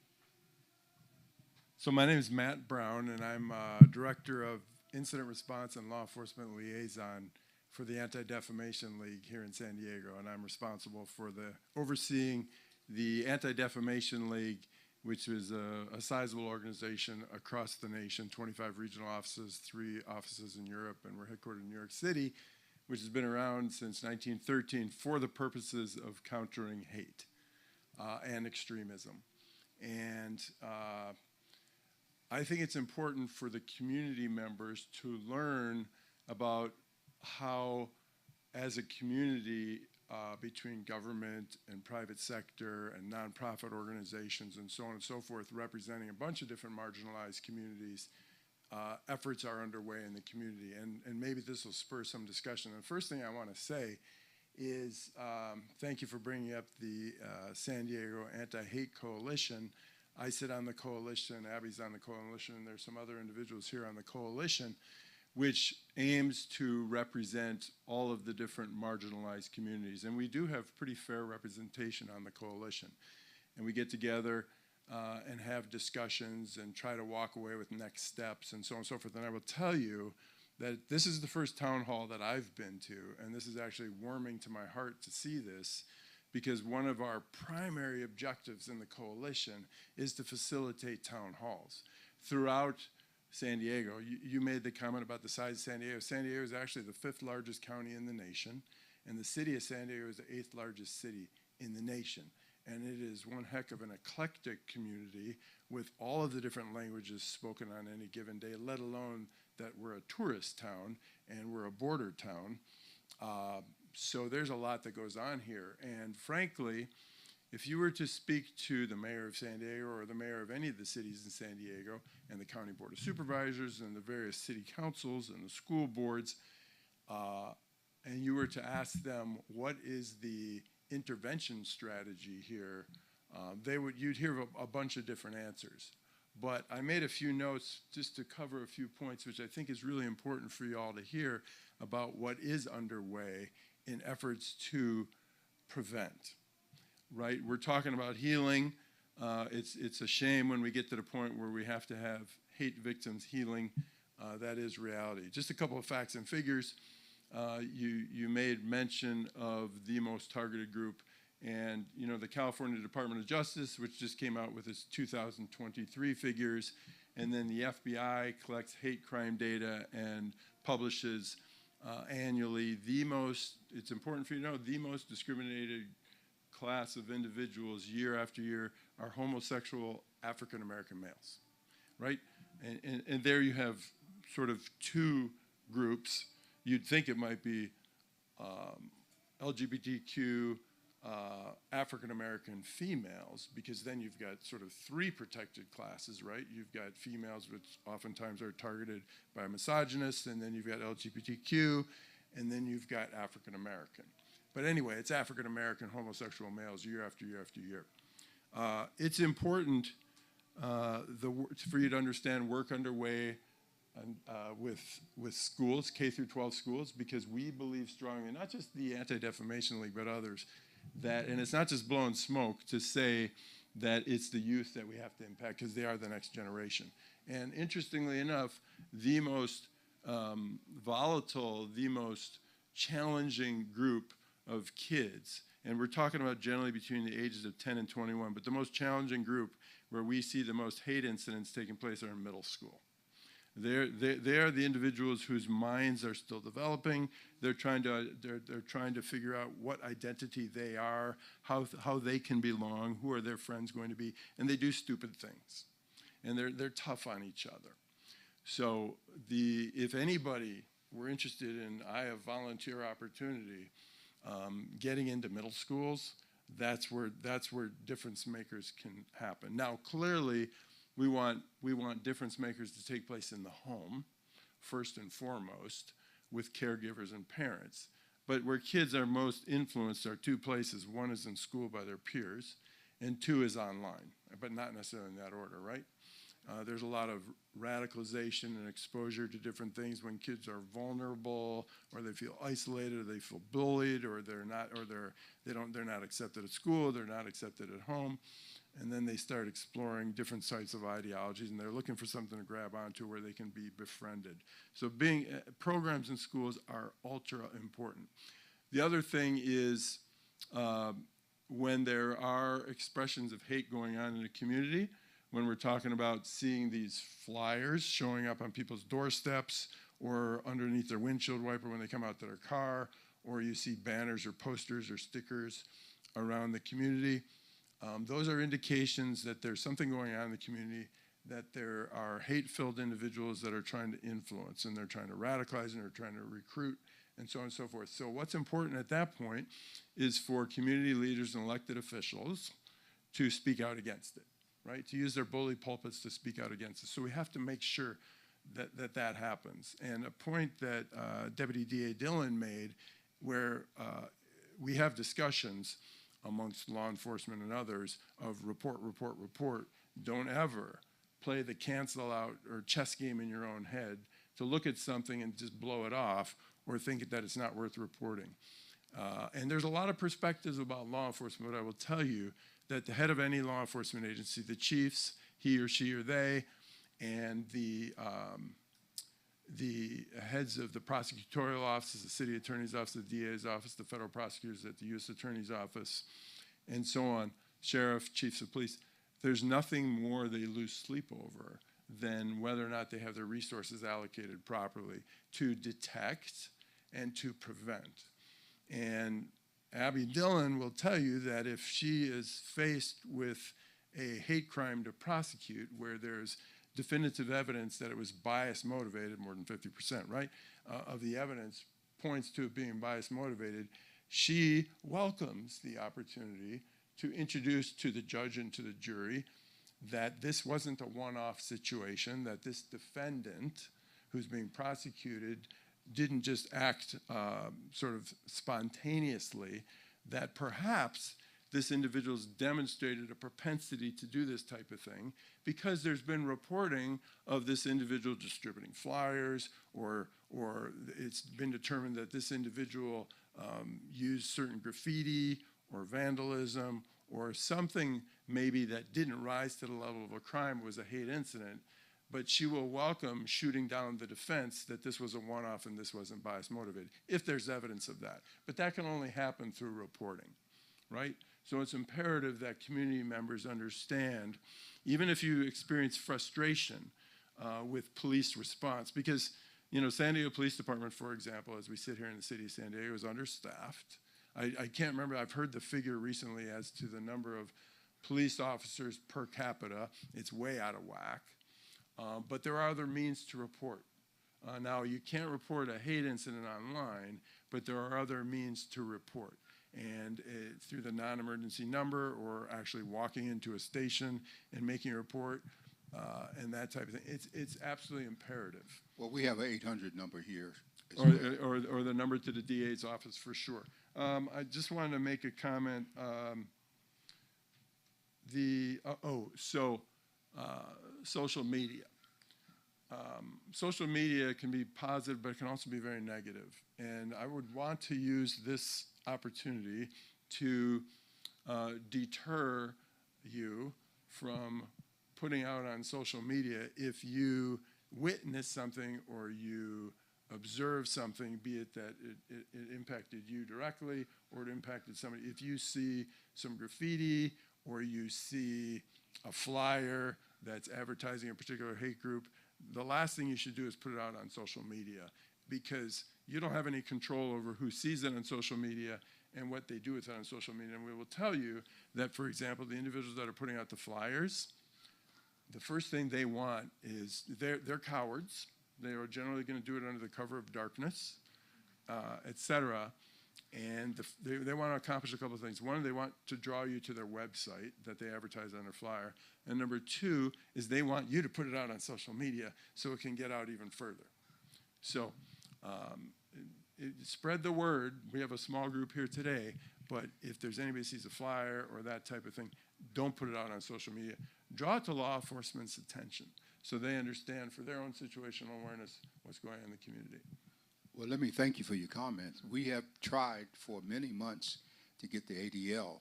Speaker 6: So my name is Matt Brown, and I'm Director of Incident Response and Law Enforcement Liaison for the Anti-Defamation League here in San Diego, and I'm responsible for overseeing the Anti-Defamation League, which is a sizable organization across the nation, 25 regional offices, 3 offices in Europe, and we're headquartered in New York City, which has been around since 1913 for the purposes of countering hate and extremism. And I think it's important for the community members to learn about how, as a community, between government and private sector and nonprofit organizations and so on and so forth, representing a bunch of different marginalized communities, efforts are underway in the community. And maybe this will spur some discussion. And the first thing I want to say is thank you for bringing up the San Diego Anti-Hate Coalition. I sit on the coalition, Abby's on the coalition, and there's some other individuals here on the coalition, which aims to represent all of the different marginalized communities. And we do have pretty fair representation on the coalition. And we get together and have discussions and try to walk away with next steps and so on and so forth. And I will tell you that this is the first town hall that I've been to, and this is actually warming to my heart to see this, because one of our primary objectives in the coalition is to facilitate town halls. Throughout San Diego, you made the comment about the size of San Diego. San Diego is actually the 5th largest county in the nation, and the city of San Diego is the 8th largest city in the nation. And it is one heck of an eclectic community with all of the different languages spoken on any given day, let alone that we're a tourist town and we're a border town. So there's a lot that goes on here. And frankly, if you were to speak to the mayor of San Diego or the mayor of any of the cities in San Diego and the county board of supervisors and the various city councils and the school boards, and you were to ask them what is the intervention strategy here, you'd hear a bunch of different answers. But I made a few notes just to cover a few points, which I think is really important for you all to hear about what is underway in efforts to prevent, right? We're talking about healing. It's a shame when we get to the point where we have to have hate victims healing. That is reality. Just a couple of facts and figures. You made mention of the most targeted group, and you know the California Department of Justice, which just came out with its 2023 figures, and then the FBI collects hate crime data and publishes annually it's important for you to know, the most discriminated class of individuals year after year are homosexual African American males, right? And there you have sort of two groups. You'd think it might be LGBTQ African American females, because then you've got sort of three protected classes, right? You've got females, which oftentimes are targeted by misogynists, and then you've got LGBTQ, and then you've got African American. But anyway, it's African American homosexual males year after year after year. It's important for you to understand work underway with schools, K through 12 schools, because we believe strongly, not just the Anti-Defamation League, but others, that, and it's not just blowing smoke to say that it's the youth that we have to impact, because they are the next generation. And interestingly enough, the most volatile, the most challenging group of kids, and we're talking about generally between the ages of 10 and 21, but the most challenging group where we see the most hate incidents taking place are in middle school. They are the individuals whose minds are still developing. They're trying to figure out what identity they are, how they can belong, who are their friends going to be, and they do stupid things, and they're tough on each other. So if anybody were interested in, I have volunteer opportunity, getting into middle schools, that's where difference makers can happen. Now, clearly, we want difference makers to take place in the home, first and foremost, with caregivers and parents. But where kids are most influenced are two places. One is in school by their peers, and two is online, but not necessarily in that order, right? There's a lot of radicalization and exposure to different things when kids are vulnerable, or they feel isolated, or they feel bullied, or they're not accepted at school, they're not accepted at home. And then they start exploring different sites of ideologies, and they're looking for something to grab onto where they can be befriended. So programs in schools are ultra important. The other thing is when there are expressions of hate going on in a community, when we're talking about seeing these flyers showing up on people's doorsteps or underneath their windshield wiper when they come out to their car, or you see banners or posters or stickers around the community, those are indications that there's something going on in the community, that there are hate-filled individuals that are trying to influence, and they're trying to radicalize, and they're trying to recruit, and so on and so forth. So what's important at that point is for community leaders and elected officials to speak out against it, right? To use their bully pulpits to speak out against it. So we have to make sure that happens. And a point that Deputy DA Dillon made, where we have discussions amongst law enforcement and others of report, report, report. Don't ever play the cancel out or chess game in your own head to look at something and just blow it off or think that it's not worth reporting. And there's a lot of perspectives about law enforcement, but I will tell you that the head of any law enforcement agency, the chiefs, he or she or they, and the heads of the prosecutorial offices, the city attorney's office, the DA's office, the federal prosecutors at the U.S. Attorney's office, and so on, sheriff, chiefs of police, there's nothing more they lose sleep over than whether or not they have their resources allocated properly to detect and to prevent. And Abby Dillon will tell you that if she is faced with a hate crime to prosecute where there's definitive evidence that it was bias motivated, more than 50%, right, of the evidence points to it being bias motivated, she welcomes the opportunity to introduce to the judge and to the jury that this wasn't a one-off situation, that this defendant who's being prosecuted didn't just act sort of spontaneously, that perhaps this individual's demonstrated a propensity to do this type of thing because there's been reporting of this individual distributing flyers, or it's been determined that this individual used certain graffiti or vandalism or something maybe that didn't rise to the level of a crime, was a hate incident, but she will welcome shooting down the defense that this was a one-off and this wasn't bias motivated, if there's evidence of that. But that can only happen through reporting, right? So it's imperative that community members understand, even if you experience frustration with police response, because, you know, San Diego Police Department, for example, as we sit here in the city of San Diego, is understaffed. I can't remember, I've heard the figure recently as to the number of police officers per capita. It's way out of whack. But there are other means to report. Now, you can't report a hate incident online, but there are other means to report. And through the non-emergency number, or actually walking into a station and making a report, and that type of thing. It's absolutely imperative.
Speaker 1: Well, we have an 800 number here.
Speaker 6: Or the number to the DA's office, for sure. I just wanted to make a comment. Social media. Social media can be positive, but it can also be very negative. And I would want to use this opportunity to deter you from putting out on social media if you witness something or you observe something, be it that it impacted you directly or it impacted somebody. If you see some graffiti or you see a flyer that's advertising a particular hate group, the last thing you should do is put it out on social media, because you don't have any control over who sees it on social media and what they do with it on social media. And we will tell you that, for example, the individuals that are putting out the flyers, the first thing they want is, they're cowards. They are generally going to do it under the cover of darkness, et cetera. And they want to accomplish a couple of things. One, they want to draw you to their website that they advertise on their flyer. And number two is they want you to put it out on social media so it can get out even further. So spread the word. We have a small group here today, but if there's anybody who sees a flyer or that type of thing, don't put it out on social media. Draw it to law enforcement's attention so they understand, for their own situational awareness, what's going on in the community.
Speaker 1: Well, let me thank you for your comments. We have tried for many months to get the ADL.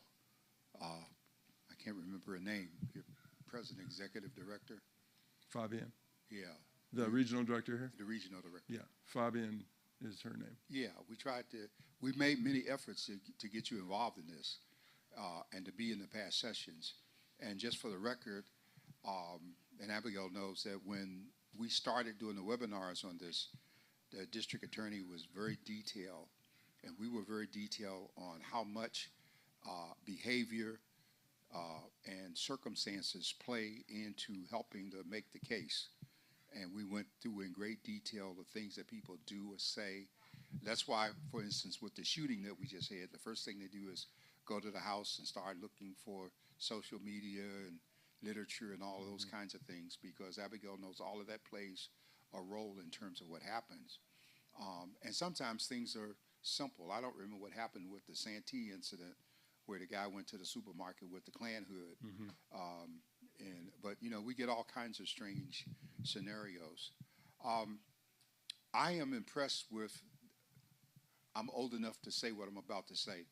Speaker 1: I can't remember her name. Your president, executive director.
Speaker 6: Fabian.
Speaker 1: Yeah.
Speaker 6: The regional director here?
Speaker 1: The regional director.
Speaker 6: Yeah, Fabian is her name.
Speaker 1: Yeah, we made many efforts to get you involved in this and to be in the past sessions. And just for the record, and Abigail knows that when we started doing the webinars on this, the district attorney was very detailed, and we were very detailed on how much behavior and circumstances play into helping to make the case. And we went through in great detail the things that people do or say. That's why, for instance, with the shooting that we just had, the first thing they do is go to the house and start looking for social media and literature and all of those kinds of things, because Abigail knows all of that plays a role in terms of what happens. And sometimes things are simple. I don't remember what happened with the Santee incident, where the guy went to the supermarket with the Klan hood. But we get all kinds of strange scenarios. I am impressed with. I'm old enough to say what I'm about to say.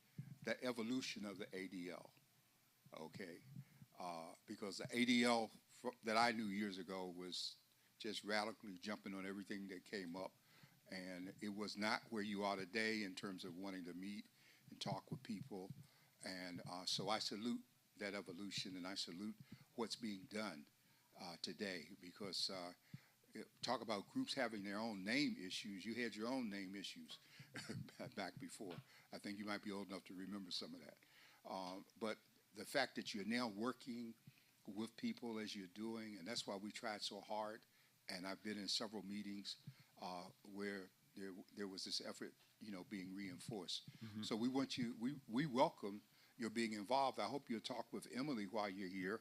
Speaker 1: The evolution of the ADL. Okay, because the ADL that I knew years ago was just radically jumping on everything that came up, and it was not where you are today in terms of wanting to meet and talk with people. And so I salute that evolution, and I salute what's being done today, because talk about groups having their own name issues. You had your own name issues back before. I think you might be old enough to remember some of that. But the fact that you're now working with people as you're doing, and that's why we tried so hard. And I've been in several meetings where there was this effort, being reinforced. So we want you. We welcome your being involved. I hope you'll talk with Emily while you're here,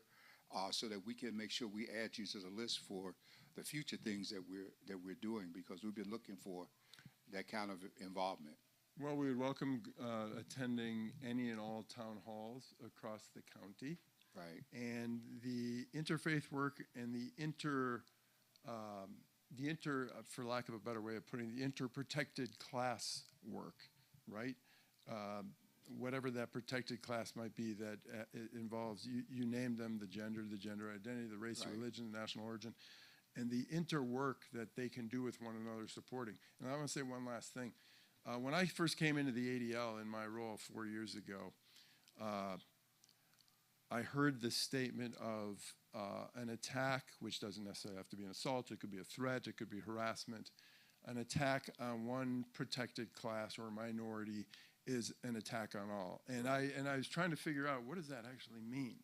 Speaker 1: so that we can make sure we add you to the list for the future things that we're doing, because we've been looking for that kind of involvement.
Speaker 6: Well, we would welcome attending any and all town halls across the county.
Speaker 1: Right.
Speaker 6: And the interfaith work and the for lack of a better way of putting it, the interprotected class work, right? Whatever that protected class might be, that it involves, you name them, the gender identity, the race,
Speaker 1: Right.
Speaker 6: the religion, the national origin, and the interwork that they can do with one another supporting. And I want to say one last thing. When I first came into the ADL in my role 4 years ago, I heard the statement of an attack, which doesn't necessarily have to be an assault. It could be a threat. It could be harassment. An attack on one protected class or minority is an attack on all. And I was trying to figure out, what does that actually mean?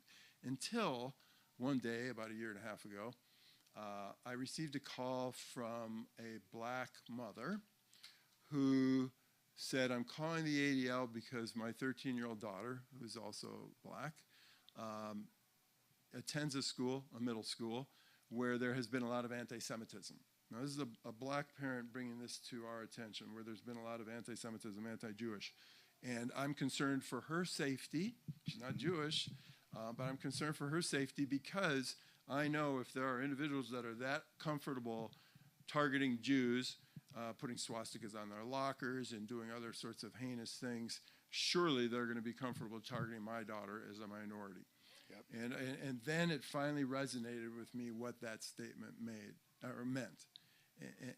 Speaker 6: Until one day, about a year and a half ago, I received a call from a black mother who said, I'm calling the ADL because my 13-year-old daughter, who is also black, attends a middle school, where there has been a lot of anti-Semitism. Now, this is a black parent bringing this to our attention, where there's been a lot of anti-Semitism, anti-Jewish. And I'm concerned for her safety. She's not Jewish, but I'm concerned for her safety, because I know if there are individuals that are that comfortable targeting Jews, putting swastikas on their lockers and doing other sorts of heinous things, surely they're going to be comfortable targeting my daughter as a minority. Yep. And then it finally resonated with me what that statement meant,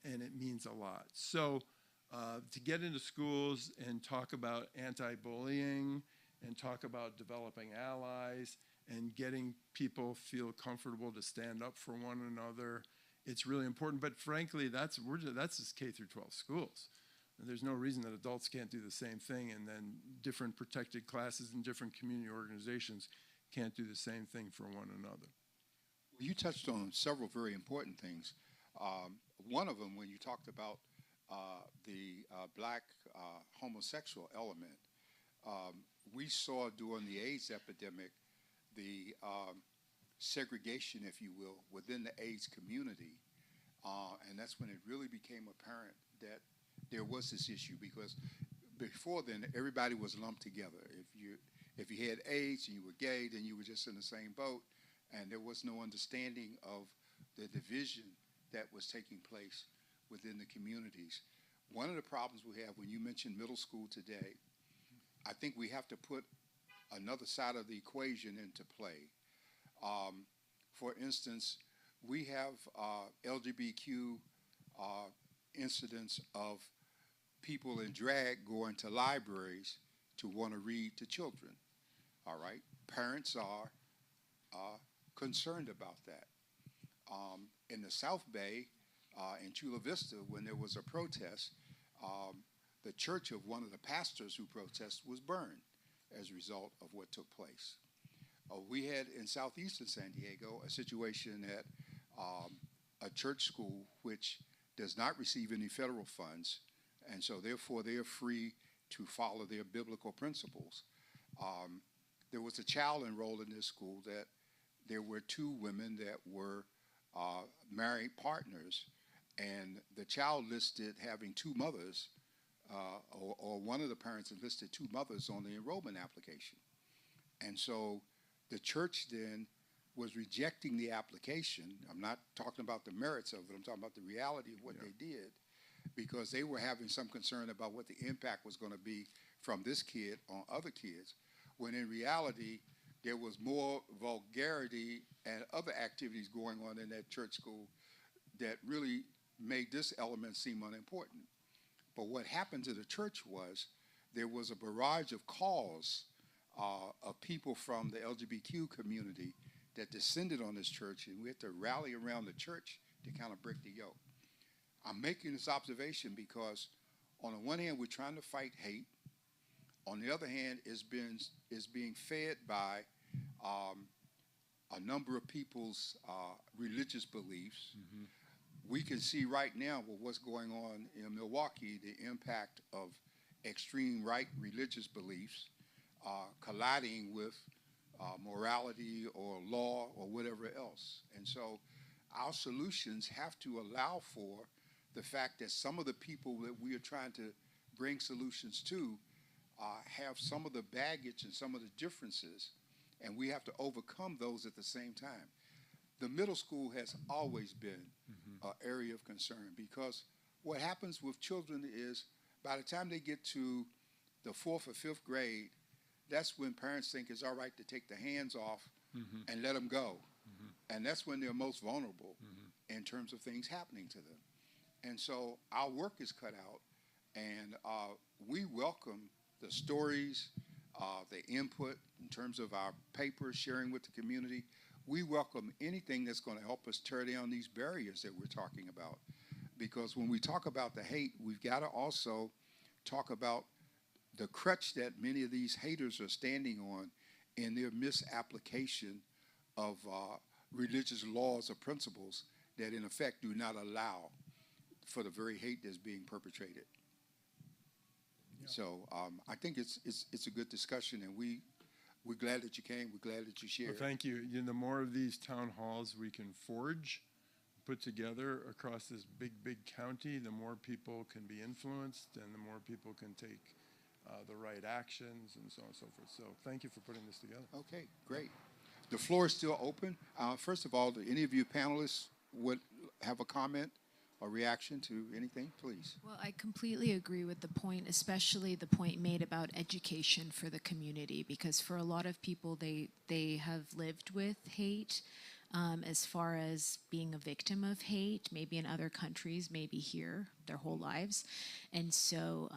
Speaker 6: and it means a lot. So to get into schools and talk about anti-bullying and talk about developing allies and getting people feel comfortable to stand up for one another, it's really important. But frankly, that's just K through 12 schools. There's no reason that adults can't do the same thing, and then different protected classes and different community organizations can't do the same thing for one another.
Speaker 1: Well, you touched on several very important things. One of them, when you talked about the black homosexual element, we saw during the AIDS epidemic the segregation, if you will, within the AIDS community. And that's when it really became apparent that there was this issue, because before then, everybody was lumped together. If you had AIDS and you were gay, then you were just in the same boat, and there was no understanding of the division that was taking place within the communities. One of the problems we have, when you mentioned middle school today, I think we have to put another side of the equation into play. For instance, we have LGBTQ incidents of people in drag going to libraries to want to read to children. All right, parents are concerned about that. In the South Bay, in Chula Vista, when there was a protest, the church of one of the pastors who protested was burned as a result of what took place. We had in southeastern San Diego a situation at a church school which does not receive any federal funds, and so therefore they are free to follow their biblical principles. There was a child enrolled in this school that there were two women that were married partners, and the child listed having two mothers or one of the parents enlisted two mothers on the enrollment application. And so the church then was rejecting the application. I'm not talking about the merits of it, I'm talking about the reality of what they did, because they were having some concern about what the impact was going to be from this kid on other kids, when in reality, there was more vulgarity and other activities going on in that church school that really made this element seem unimportant. But what happened to the church was there was a barrage of calls of people from the LGBTQ community that descended on this church, and we had to rally around the church to kind of break the yoke. I'm making this observation because on the one hand, we're trying to fight hate. On the other hand, is being fed by a number of people's religious beliefs. Mm-hmm. We can see right now with what's going on in Milwaukee, the impact of extreme right religious beliefs colliding with morality or law or whatever else. And so our solutions have to allow for the fact that some of the people that we are trying to bring solutions to have some of the baggage and some of the differences, and we have to overcome those at the same time. The middle school has always been an area of concern, because what happens with children is by the time they get to the 4th or 5th grade, that's when parents think it's all right to take the hands off and let them go. And that's when they're most vulnerable in terms of things happening to them. And so our work is cut out, and we welcome the stories, the input in terms of our papers, sharing with the community. We welcome anything that's going to help us tear down these barriers that we're talking about. Because when we talk about the hate, we've got to also talk about the crutch that many of these haters are standing on in their misapplication of religious laws or principles that in effect do not allow for the very hate that's being perpetrated. Yeah. So I think it's a good discussion, and we're glad that you came. We're glad that you shared.
Speaker 6: Well, thank you. The more of these town halls we can forge, put together across this big county, the more people can be influenced, and the more people can take the right actions, and so on and so forth. So thank you for putting this together.
Speaker 1: Okay, great. The floor is still open. First of all, do any of you panelists would have a comment or reaction to anything, please?
Speaker 4: Well, I completely agree with the point, especially the point made about education for the community, because for a lot of people, they have lived with hate as far as being a victim of hate, maybe in other countries, maybe here, their whole lives. And so,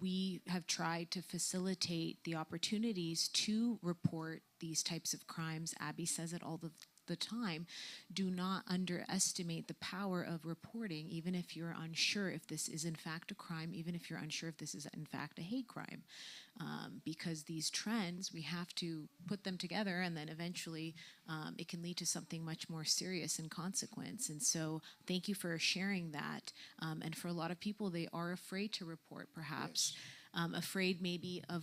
Speaker 4: we have tried to facilitate the opportunities to report these types of crimes. Abby says it all the time. Do not underestimate the power of reporting, even if you're unsure if this is in fact a crime, even if you're unsure if this is in fact a hate crime. Because these trends, we have to put them together, and then eventually it can lead to something much more serious in consequence. And so thank you for sharing that. And for a lot of people, they are afraid to report, perhaps. Yes. Afraid maybe of,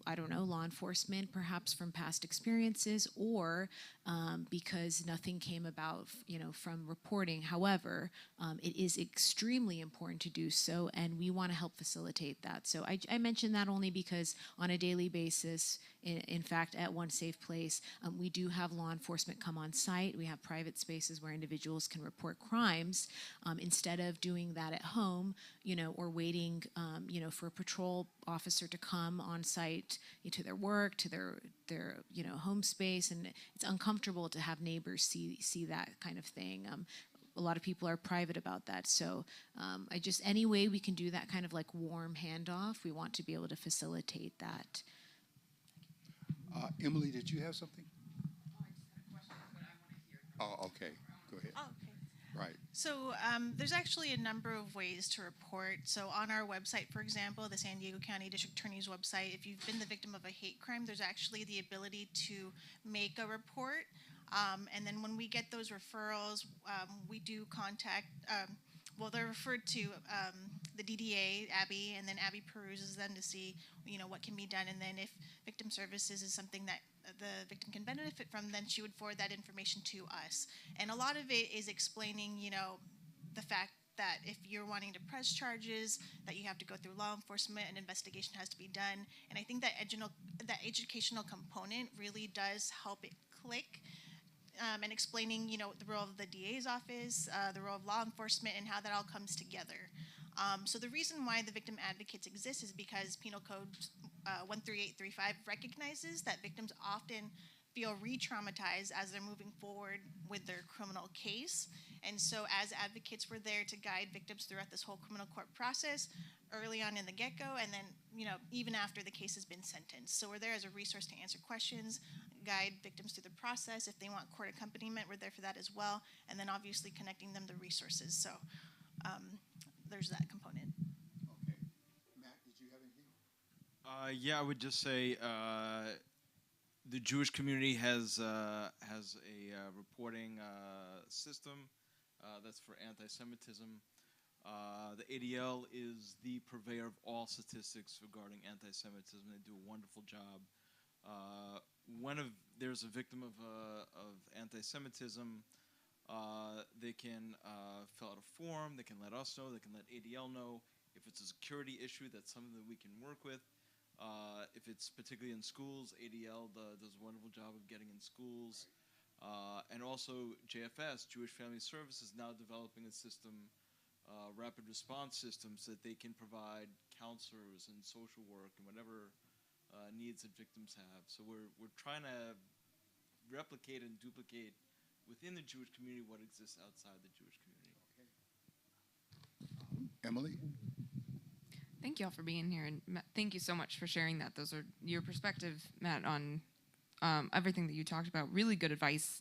Speaker 4: I don't know, law enforcement, perhaps from past experiences, or because nothing came about, from reporting. However, it is extremely important to do so, and we want to help facilitate that. So I mention that only because on a daily basis, in fact, at One Safe Place, we do have law enforcement come on site. We have private spaces where individuals can report crimes instead of doing that at home, or waiting, for a patrol officer to come on site to their work, to their home space, and it's uncomfortable to have neighbors see that kind of thing. A lot of people are private about that, so any way we can do that kind of like warm handoff, we want to be able to facilitate that.
Speaker 1: Emily, did you have something?
Speaker 7: Oh, I just had a question, but I want to hear.
Speaker 1: Oh, okay. Go ahead.
Speaker 2: Oh, okay.
Speaker 1: Right.
Speaker 2: So there's actually a number of ways to report. So on our website, for example, the San Diego County District Attorney's website, if you've been the victim of a hate crime, there's actually the ability to make a report. And then when we get those referrals, we do contact, they're referred to the DDA, Abby, and then Abby peruses them to see, what can be done. And then if victim services is something that the victim can benefit from, then she would forward that information to us. And a lot of it is explaining, the fact that if you're wanting to press charges, that you have to go through law enforcement, an investigation has to be done. And I think that educational component really does help it click, and explaining, the role of the DA's office, the role of law enforcement, and how that all comes together. So the reason why the victim advocates exist is because Penal Code 13835 recognizes that victims often feel re-traumatized as they're moving forward with their criminal case. And so as advocates, we're there to guide victims throughout this whole criminal court process, early on in the get-go, and then, even after the case has been sentenced. So we're there as a resource to answer questions, guide victims through the process. If they want court accompaniment, we're there for that as well. And then obviously connecting them to resources. So there's that component.
Speaker 1: Okay. Matt, did you have anything?
Speaker 3: Yeah, I would just say the Jewish community has a reporting system that's for anti-Semitism. The ADL is the purveyor of all statistics regarding anti-Semitism. They do a wonderful job. There's a victim of anti-Semitism, they can fill out a form. They can let us know. They can let ADL know. If it's a security issue, that's something that we can work with. If it's particularly in schools, ADL does a wonderful job of getting in schools. And also JFS, Jewish Family Services, now developing a system, rapid response system, so that they can provide counselors and social work and whatever needs that victims have. So we're trying to replicate and duplicate within the Jewish community what exists outside the Jewish community.
Speaker 1: Okay. Emily?
Speaker 7: Thank you all for being here, and thank you so much for sharing that. Those are your perspective, Matt, on everything that you talked about. Really good advice.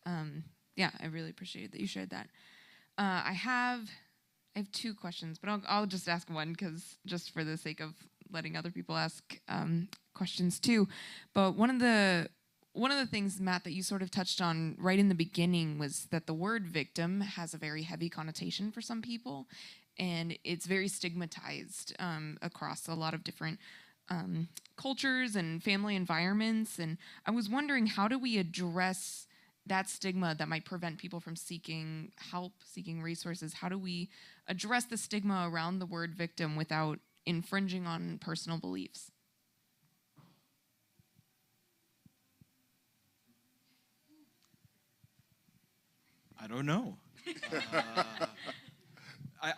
Speaker 7: Yeah, I really appreciate that you shared that. I have two questions, but I'll just ask one, because just for the sake of letting other people ask questions too. But one of the things, Matt, that you sort of touched on right in the beginning was that the word victim has a very heavy connotation for some people, and it's very stigmatized across a lot of different cultures and family environments. And I was wondering, how do we address that stigma that might prevent people from seeking help, seeking resources? How do we address the stigma around the word victim without infringing on personal beliefs?
Speaker 3: I don't know.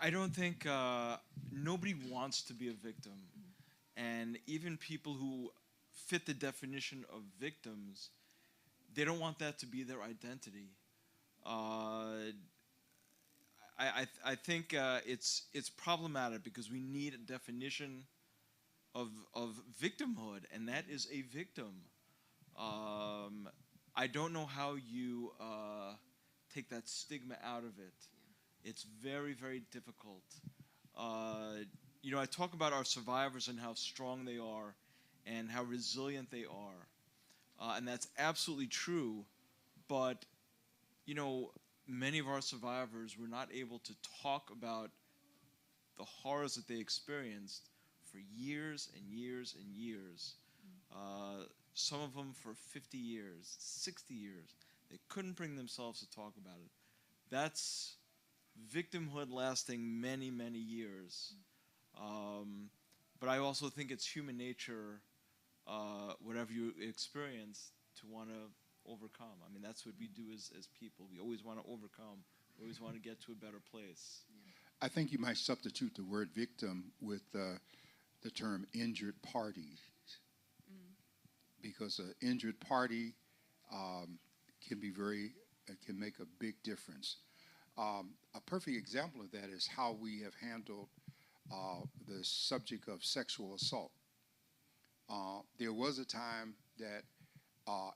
Speaker 3: I don't think nobody wants to be a victim. And even people who fit the definition of victims, they don't want that to be their identity. I think it's problematic, because we need a definition of victimhood, and that is a victim. I don't know how you take that stigma out of it. It's very, very difficult. I talk about our survivors and how strong they are and how resilient they are. And that's absolutely true. But, many of our survivors were not able to talk about the horrors that they experienced for years and years and years. Some of them for 50 years, 60 years. They couldn't bring themselves to talk about it. That's victimhood lasting many, many years. But I also think it's human nature, whatever you experience, to want to overcome. I mean, that's what we do as people. We always want to overcome. We always want to get to a better place.
Speaker 1: I think you might substitute the word victim with the term injured party, because an injured party can make a big difference. A perfect example of that is how we have handled the subject of sexual assault. There was a time that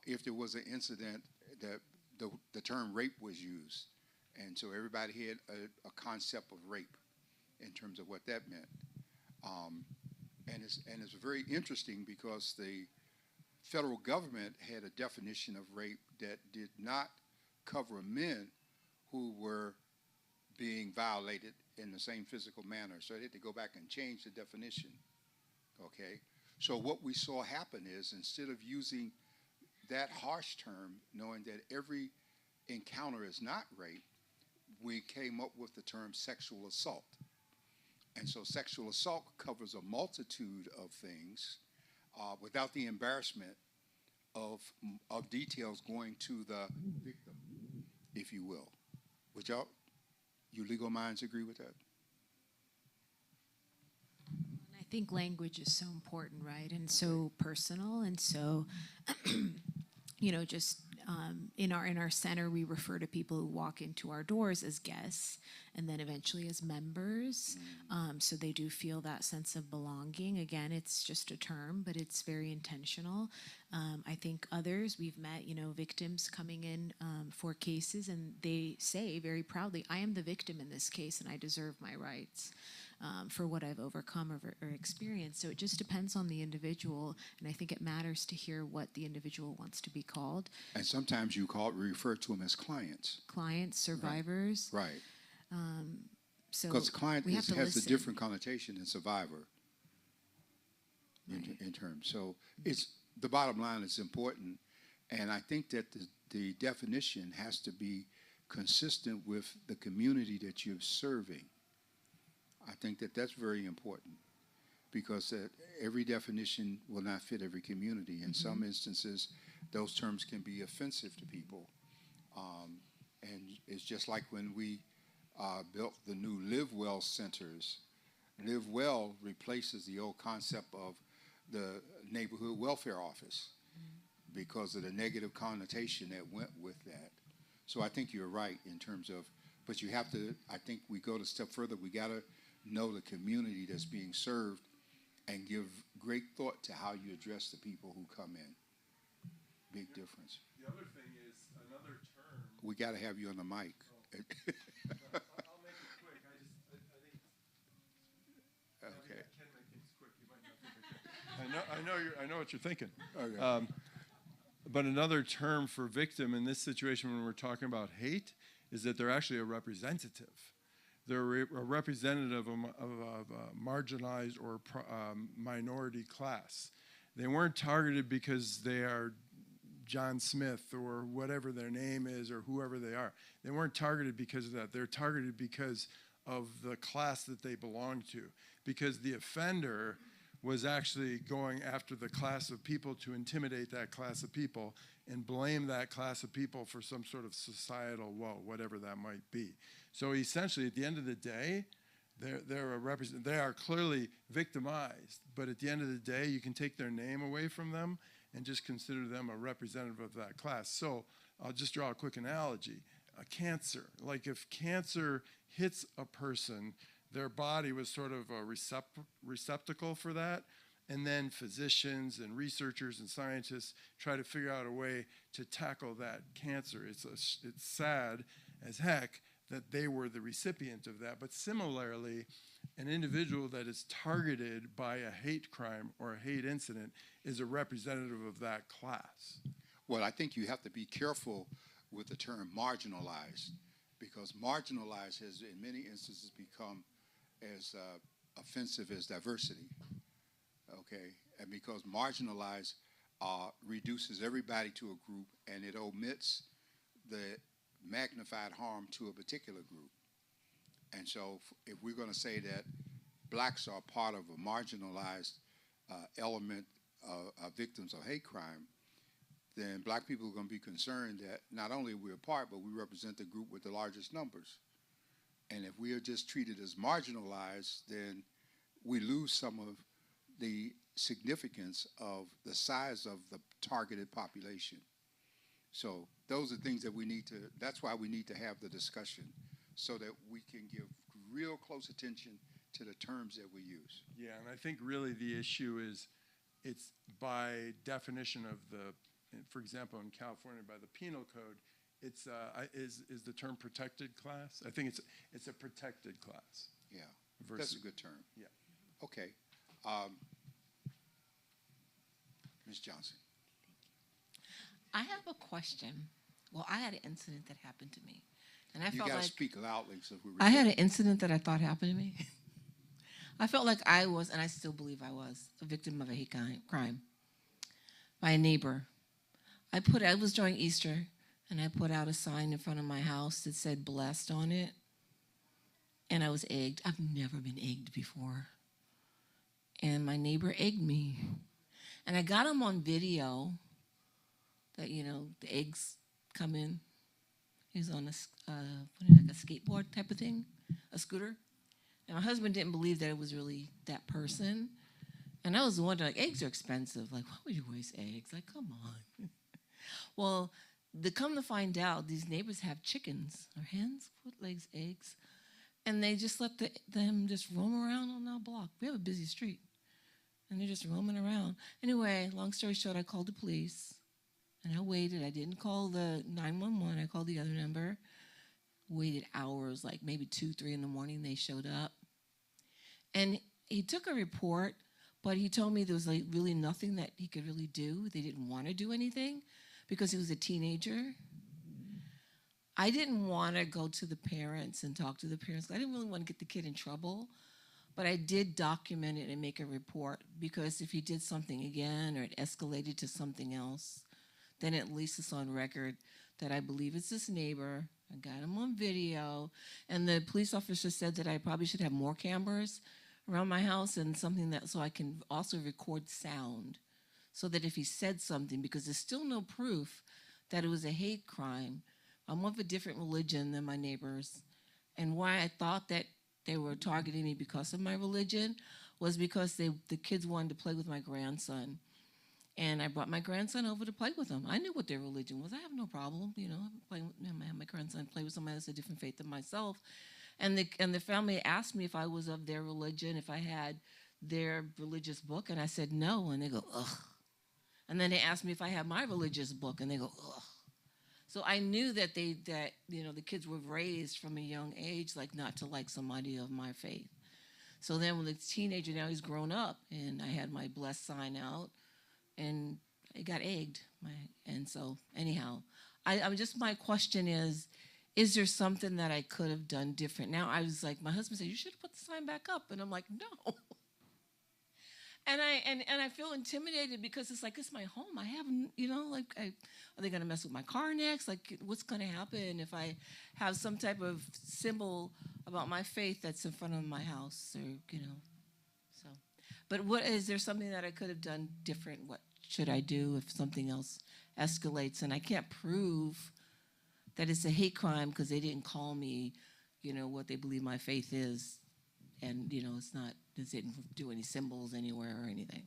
Speaker 1: if there was an incident, that the term rape was used. And so everybody had a concept of rape in terms of what that meant. And it's very interesting, because the federal government had a definition of rape that did not cover men who were being violated in the same physical manner. So they had to go back and change the definition. Okay? So what we saw happen is, instead of using that harsh term, knowing that every encounter is not rape, we came up with the term sexual assault. And so sexual assault covers a multitude of things without the embarrassment of details going to the victim, if you will. Would y'all, you legal minds agree with that?
Speaker 4: I think language is so important, right? And so personal. And so, just in our center, we refer to people who walk into our doors as guests and then eventually as members. So they do feel that sense of belonging. Again, it's just a term, but it's very intentional. I think others we've met, victims coming in for cases, and they say very proudly, I am the victim in this case and I deserve my rights. For what I've overcome or experienced. So it just depends on the individual, and I think it matters to hear what the individual wants to be called.
Speaker 1: And sometimes you refer to them as clients.
Speaker 4: Clients, survivors.
Speaker 1: Right.
Speaker 4: So
Speaker 1: because client has a
Speaker 4: listen.
Speaker 1: different connotation than survivor in terms. So it's the bottom line is important, and I think that the definition has to be consistent with the community that you're serving. I think that that's very important because every definition will not fit every community. In some instances, those terms can be offensive to people. And it's just like when we built the new Live Well centers. Live Well replaces the old concept of the neighborhood welfare office because of the negative connotation that went with that. So I think you're right in terms of, but you have to, I think we go a step further. We got to know the community that's being served and give great thought to how you address the people who come in. Big difference.
Speaker 6: The other thing is another term.
Speaker 1: We got to have you on the mic.
Speaker 6: I'll make it quick. I think.
Speaker 1: Okay.
Speaker 6: I can make things quick. You might not think I know what you're thinking.
Speaker 1: Okay.
Speaker 6: But another term for victim in this situation when we're talking about hate is that they're actually a representative. They're a representative of a marginalized or minority class. They weren't targeted because they are John Smith or whatever their name is or whoever they are. They weren't targeted because of that. They're targeted because of the class that they belong to, because the offender was actually going after the class of people to intimidate that class of people and blame that class of people for some sort of societal woe, whatever that might be. So essentially, at the end of the day, they are clearly victimized, but at the end of the day, you can take their name away from them and just consider them a representative of that class. So I'll just draw a quick analogy. Cancer, like if cancer hits a person, their body was sort of a receptacle for that, and then physicians and researchers and scientists try to figure out a way to tackle that cancer. It's sad as heck that they were the recipient of that. But similarly, an individual that is targeted by a hate crime or a hate incident is a representative of that class.
Speaker 1: Well, I think you have to be careful with the term marginalized, because marginalized has in many instances become as offensive as diversity, okay? And because marginalized reduces everybody to a group and it omits the magnified harm to a particular group. And so if we're going to say that blacks are part of a marginalized element of victims of hate crime, then black people are going to be concerned that not only are we a part, but we represent the group with the largest numbers. And if we are just treated as marginalized, then we lose some of the significance of the size of the targeted population. So those are things that we need to, that's why we need to have the discussion so that we can give real close attention to the terms that we use.
Speaker 6: Yeah, and I think really the issue is it's by definition of the, for example, in California, by the penal code, it's is the term protected class? I think it's a protected class.
Speaker 1: Yeah, that's a good term.
Speaker 6: Yeah.
Speaker 1: Okay. Ms. Johnson.
Speaker 8: I have a question. Well, I had an incident that happened to me, and I
Speaker 1: You
Speaker 8: felt
Speaker 1: got to
Speaker 8: like
Speaker 1: speak loudly so we.
Speaker 8: I had an incident that I thought happened to me. I felt like I was, and I still believe I was, a victim of a hate crime by a neighbor. I was during Easter, and I put out a sign in front of my house that said blessed on it, and I was egged. I've never been egged before. And my neighbor egged me. And I got him on video that, the eggs come in. He's on like a skateboard type of thing, a scooter. And my husband didn't believe that it was really that person. And I was wondering, like, eggs are expensive. Like, why would you waste eggs? Like, come on. Well, come to find out, these neighbors have chickens or hens, what legs, eggs. And they just let them just roam around on our block. We have a busy street. And they're just roaming around. Anyway, long story short, I called the police. And I waited. I didn't call the 911. I called the other number. Waited hours, like maybe 2, 3 in the morning. They showed up. And he took a report, but he told me there was like really nothing that he could really do. They didn't want to do anything because he was a teenager. I didn't want to go to the parents and talk to the parents. I didn't really want to get the kid in trouble. But I did document it and make a report, because if he did something again or it escalated to something else, then at least it's on record that I believe it's this neighbor. I got him on video. And the police officer said that I probably should have more cameras around my house and something so I can also record sound, so that if he said something, because there's still no proof that it was a hate crime. I'm of a different religion than my neighbors. And why I thought that they were targeting me because of my religion was because the kids wanted to play with my grandson. And I brought my grandson over to play with him. I knew what their religion was. I have no problem, playing with him. I have my grandson play with somebody that's a different faith than myself. And the family asked me if I was of their religion, if I had their religious book, and I said no, and they go, ugh. And then they asked me if I had my religious book, and they go, ugh. So I knew that the kids were raised from a young age, like not to like somebody of my faith. So then when the teenager, now he's grown up, and I had my blessed sign out, and I got egged. And so anyhow, my question is there something that I could have done different? Now I was like, my husband said, you should have put the sign back up. And I'm like, no. And I feel intimidated because it's like, it's my home. I haven't, are they going to mess with my car next? Like, what's going to happen if I have some type of symbol about my faith that's in front of my house, or, so. But is there something that I could have done different? What should I do if something else escalates? And I can't prove that it's a hate crime because they didn't call me, what they believe my faith is. And, it's not, it didn't do any symbols anywhere or anything.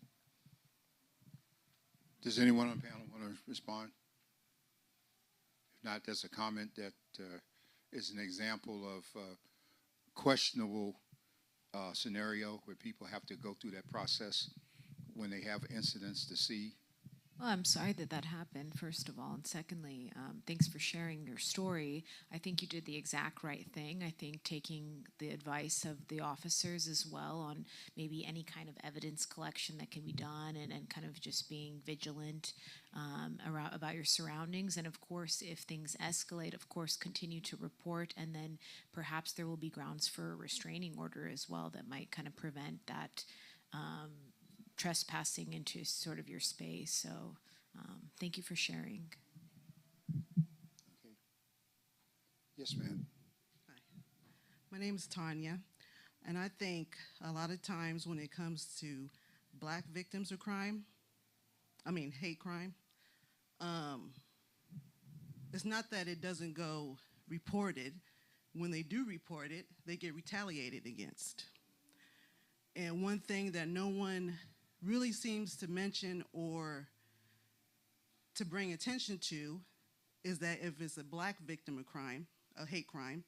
Speaker 1: Does anyone on the panel want to respond? If not, there's a comment that is an example of questionable scenario where people have to go through that process when they have incidents to see.
Speaker 4: Well, I'm sorry that happened, first of all. And secondly, thanks for sharing your story. I think you did the exact right thing. I think taking the advice of the officers as well on maybe any kind of evidence collection that can be done, and kind of just being vigilant about your surroundings. And of course, if things escalate, of course, continue to report. And then perhaps there will be grounds for a restraining order as well that might kind of prevent that trespassing into sort of your space. So thank you for sharing.
Speaker 1: Okay. Yes, ma'am.
Speaker 9: Hi. My name is Tanya, and I think a lot of times when it comes to black victims of hate crime, it's not that it doesn't go reported. When they do report it, they get retaliated against. And one thing that no one really seems to mention or to bring attention to is that if it's a black victim of crime, a hate crime,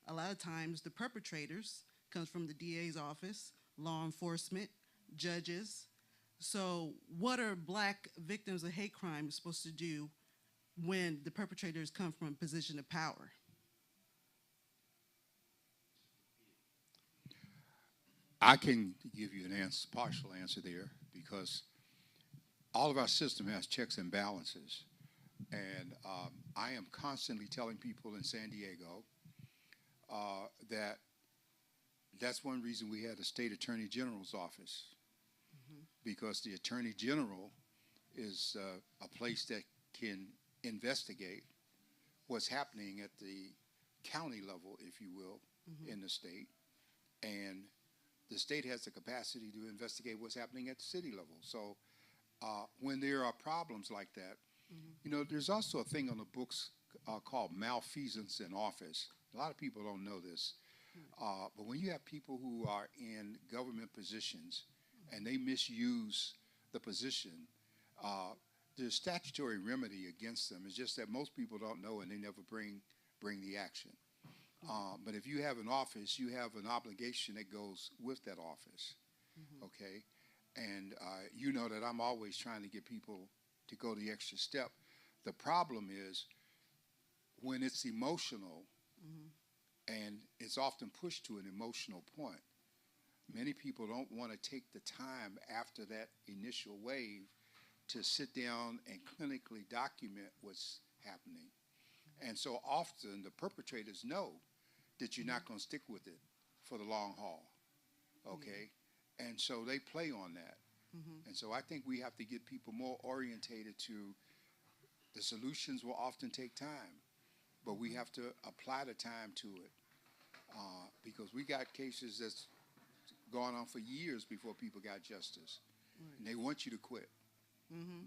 Speaker 9: a lot of times the perpetrators comes from the DA's office, law enforcement, judges. So what are black victims of hate crime supposed to do when the perpetrators come from a position of power?
Speaker 1: I can give you an partial answer there, because all of our system has checks and balances. And I am constantly telling people in San Diego that that's one reason we had a state attorney general's office, because the attorney general is a place that can investigate what's happening at the county level, if you will, in the state, and the state has the capacity to investigate what's happening at the city level. So when there are problems like that, you know, there's also a thing on the books called malfeasance in office. A lot of people don't know this, but when you have people who are in government positions and they misuse the position, there's statutory remedy against them. It's just that most people don't know and they never bring the action. But if you have an office, you have an obligation that goes with that office, okay? And you know that I'm always trying to get people to go the extra step. The problem is when it's emotional, and it's often pushed to an emotional point, many people don't want to take the time after that initial wave to sit down and clinically document what's happening. And so often the perpetrators know that you're not going to stick with it for the long haul, okay? And so they play on that. And so I think we have to get people more orientated to the solutions will often take time, but we have to apply the time to it because we got cases that's gone on for years before people got justice. And they want you to quit.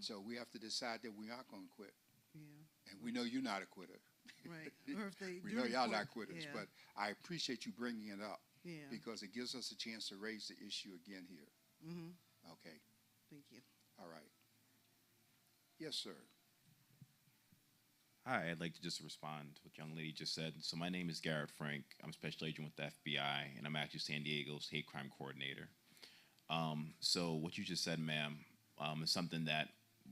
Speaker 1: So we have to decide that we aren't going to quit. And we know you're not a quitter.
Speaker 9: Right. Or if they
Speaker 1: We
Speaker 9: do
Speaker 1: know y'all
Speaker 9: report-
Speaker 1: not quitters, but I appreciate you bringing it up because it gives us a chance to raise the issue again here. Okay.
Speaker 9: Thank you.
Speaker 1: All right. Yes, sir.
Speaker 10: Hi, I'd like to just respond to what the young lady just said. So my name is Garrett Frank. I'm a special agent with the FBI, and I'm actually San Diego's hate crime coordinator. So what you just said, ma'am, is something that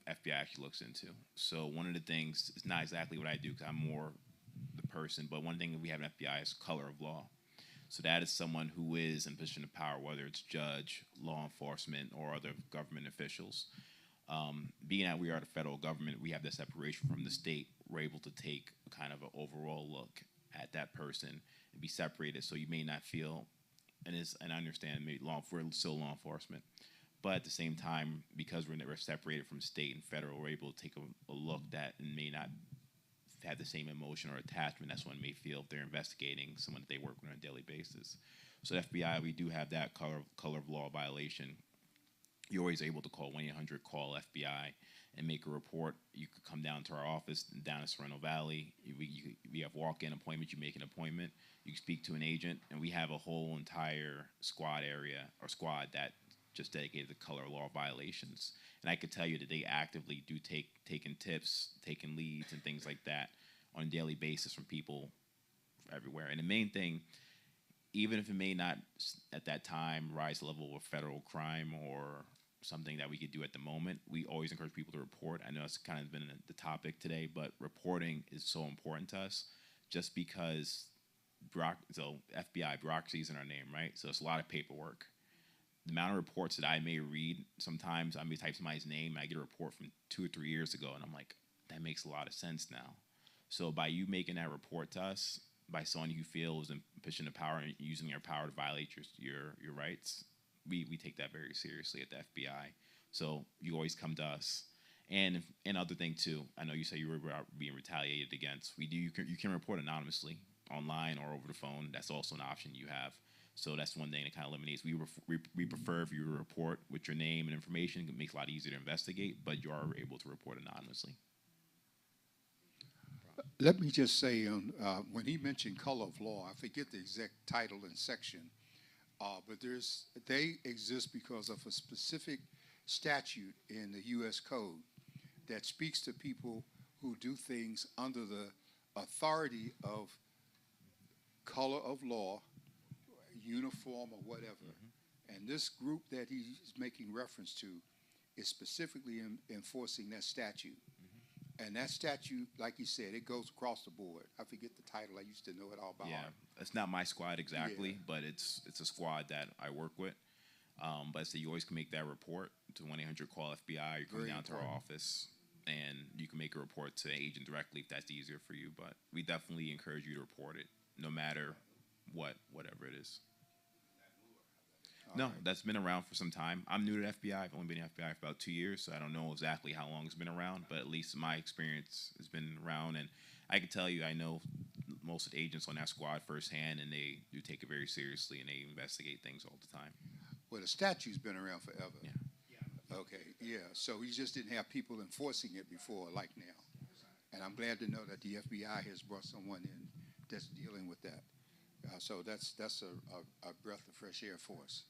Speaker 10: FBI actually looks into. So one of the things, it's not exactly what I do because I'm more the person, but one thing that we have in FBI is color of law. So that is someone who is in position of power, whether it's judge, law enforcement, or other government officials. Being that we are the federal government, we have the separation from the state. We're able to take kind of an overall look at that person and be separated. So you may not feel, and I understand maybe we're still law enforcement, but at the same time, because we're separated from state and federal, we're able to take a look that may not have the same emotion or attachment as one may feel if they're investigating someone that they work with on a daily basis. So at FBI, we do have that color of law violation. You're always able to call 1-800-CALL-FBI and make a report. You could come down to our office down in Sorrento Valley. We have walk-in appointments. You make an appointment. You can speak to an agent, and we have a whole entire squad that just dedicated to color law violations. And I could tell you that they actively do taking tips, taking leads, and things like that on a daily basis from people everywhere. And the main thing, even if it may not at that time rise to the level of federal crime or something that we could do at the moment, we always encourage people to report. I know it's kind of been the topic today, but reporting is so important to us just because FBI, bureaucracy is in our name, right? So it's a lot of paperwork. The amount of reports that I may read, sometimes I may type somebody's name and I get a report from 2 or 3 years ago and I'm like, that makes a lot of sense now. So by you making that report to us, by someone you feel is in position of power and using your power to violate your rights, we take that very seriously at the FBI. So you always come to us. And other thing too, I know you say you were being retaliated against. You can report anonymously online or over the phone. That's also an option you have. So that's one thing that kind of eliminates. We prefer if you report with your name and information. It makes it a lot easier to investigate, but you are able to report anonymously.
Speaker 1: Let me just say, when he mentioned color of law, I forget the exact title and section, but they exist because of a specific statute in the U.S. Code that speaks to people who do things under the authority of color of law, uniform or whatever. And this group that he's making reference to is specifically enforcing that statute. And that statute, like you said, it goes across the board. I forget the title. I used to know it all by heart.
Speaker 10: It's not my squad exactly, but it's a squad that I work with. But so you always can make that report to 1-800-CALL-FBI. You come down to our office, and you can make a report to an agent directly if that's easier for you. But we definitely encourage you to report it, no matter whatever it is. No,
Speaker 1: right.
Speaker 10: that's been around for some time. I'm new to the FBI. I've only been in the FBI for about 2 years, so I don't know exactly how long it's been around, but at least my experience has been around. And I can tell you, I know most of the agents on that squad firsthand, and they do take it very seriously, and they investigate things all the time.
Speaker 1: Well, the statute's been around forever.
Speaker 10: Yeah.
Speaker 1: Okay, yeah. So we just didn't have people enforcing it before, like now. And I'm glad to know that the FBI has brought someone in that's dealing with that. So that's a breath of fresh air for us.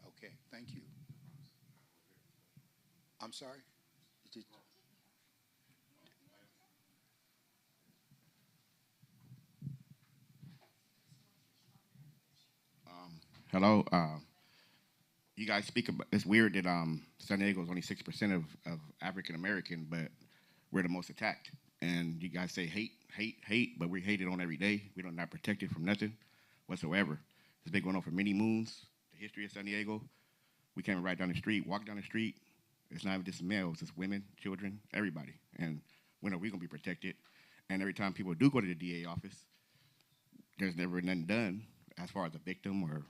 Speaker 1: Okay, thank you. I'm sorry? Did-
Speaker 11: Hello. You guys speak about. It's weird that San Diego is only 6% of African American, but we're the most attacked. And you guys say hate, hate, hate, but we're hated on every day. We don't not protected from nothing whatsoever. It's been going on for many moons. The history of San Diego. We came right down the street, walk down the street. It's not even just males, it's women, children, everybody. And when are we gonna be protected? And every time people do go to the DA office, there's never nothing done as far as a victim or,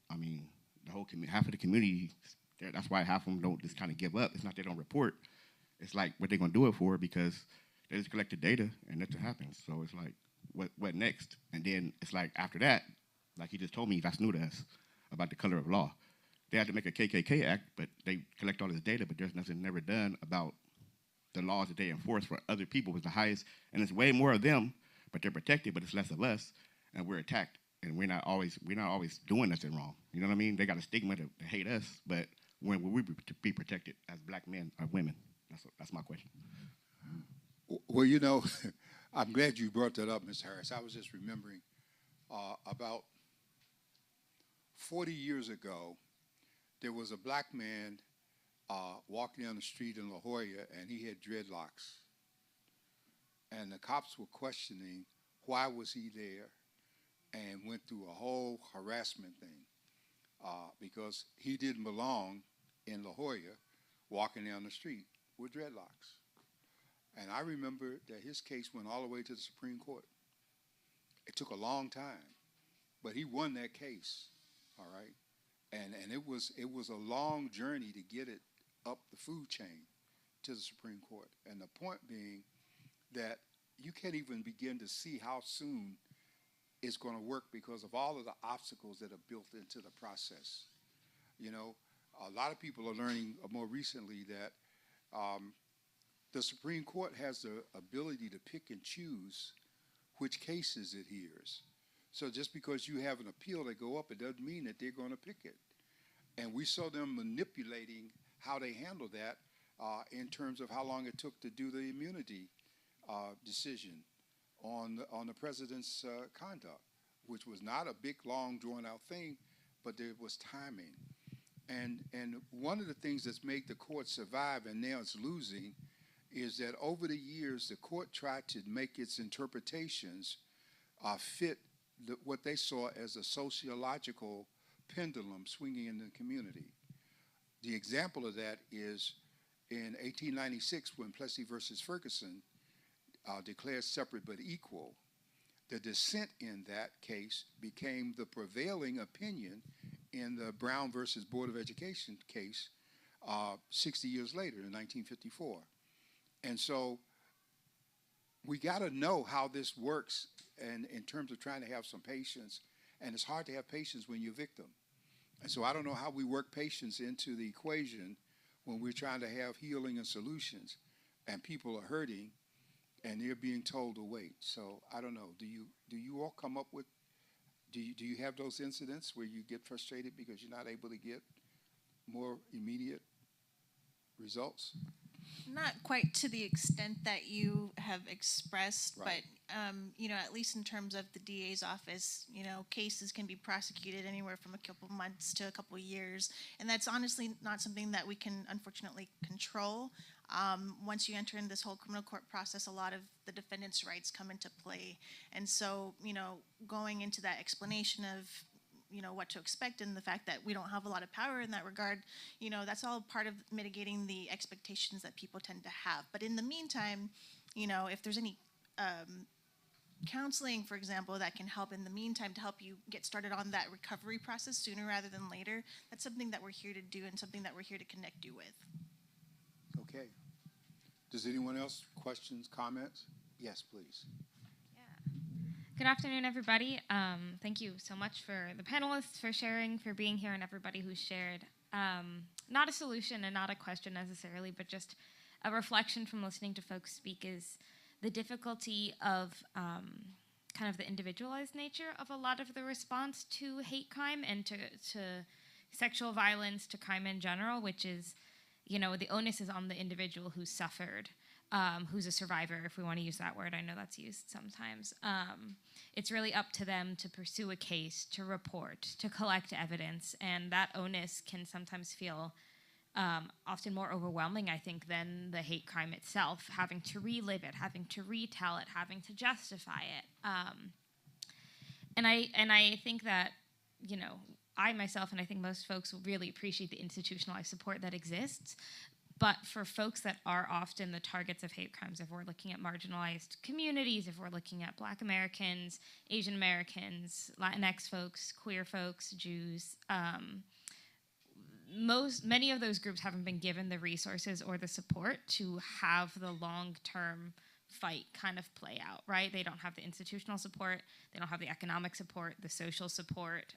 Speaker 11: I mean, the whole half of the community. That's why half of them don't just kind of give up. It's not they don't report. It's like what they gonna do it for because they just collect the data and nothing happens. So it's like, what next? And then it's like after that, like he just told me, that's new to us about the color of law. They had to make a KKK act, but they collect all this data, but there's nothing never done about the laws that they enforce for other people was the highest, and it's way more of them, but they're protected, but it's less of us, and we're attacked, and we're not always doing nothing wrong. You know what I mean? They got a stigma to hate us, but when will we be protected as black men or women? That's my question.
Speaker 1: Well, you know, I'm glad you brought that up, Ms. Harris. I was just remembering about 40 years ago, there was a black man walking down the street in La Jolla, and he had dreadlocks. And the cops were questioning why was he there, and went through a whole harassment thing because he didn't belong in La Jolla walking down the street with dreadlocks. And I remember that his case went all the way to the Supreme Court. It took a long time, but he won that case, all right? And it was a long journey to get it up the food chain to the Supreme Court. And the point being that you can't even begin to see how soon it's going to work because of all of the obstacles that are built into the process. You know, a lot of people are learning more recently that the Supreme Court has the ability to pick and choose which cases it hears. So just because you have an appeal that go up, it doesn't mean that they're going to pick it. And we saw them manipulating how they handle that in terms of how long it took to do the immunity decision on the president's conduct, which was not a big, long, drawn-out thing, but there was timing. And one of the things that's made the court survive, and now it's losing, is that over the years, the court tried to make its interpretations fit what they saw as a sociological pendulum swinging in the community. The example of that is in 1896 when Plessy versus Ferguson declared separate but equal. The dissent in that case became the prevailing opinion in the Brown versus Board of Education case 60 years later in 1954. And so we got to know how this works and in terms of trying to have some patience. And it's hard to have patience when you're a victim. And so I don't know how we work patience into the equation when we're trying to have healing and solutions and people are hurting and they're being told to wait. So I don't know. Do you all come up with, do you have those incidents where you get frustrated because you're not able to get more immediate results?
Speaker 2: Not quite to the extent that you have expressed,
Speaker 1: Right.
Speaker 2: but you know, at least in terms of the DA's office, you know, cases can be prosecuted anywhere from a couple months to a couple years, and that's honestly not something that we can unfortunately control. Once you enter in this whole criminal court process, a lot of the defendant's rights come into play, and so you know, going into that explanation of you know what to expect and the fact that we don't have a lot of power in that regard, you know, that's all part of mitigating the expectations that people tend to have. But in the meantime, you know, if there's any counseling, for example, that can help in the meantime to help you get started on that recovery process sooner rather than later, that's something that we're here to do and something that we're here to connect you with.
Speaker 1: Okay. Does anyone else, questions, comments? Yes, please.
Speaker 12: Good afternoon, everybody. Thank you so much for the panelists for sharing, for being here, and everybody who shared. Not a solution and not a question necessarily, but just a reflection from listening to folks speak is the difficulty of kind of the individualized nature of a lot of the response to hate crime and to sexual violence, to crime in general, which is, you know, the onus is on the individual who suffered. Who's a survivor, if we want to use that word. I know that's used sometimes. It's really up to them to pursue a case, to report, to collect evidence, and that onus can sometimes feel often more overwhelming, I think, than the hate crime itself, having to relive it, having to retell it, having to justify it. And I think that, you know, I myself, and I think most folks will really appreciate the institutionalized support that exists. But for folks that are often the targets of hate crimes, if we're looking at marginalized communities, if we're looking at Black Americans, Asian Americans, Latinx folks, queer folks, Jews, many of those groups haven't been given the resources or the support to have the long-term fight kind of play out, right? They don't have the institutional support, they don't have the economic support, the social support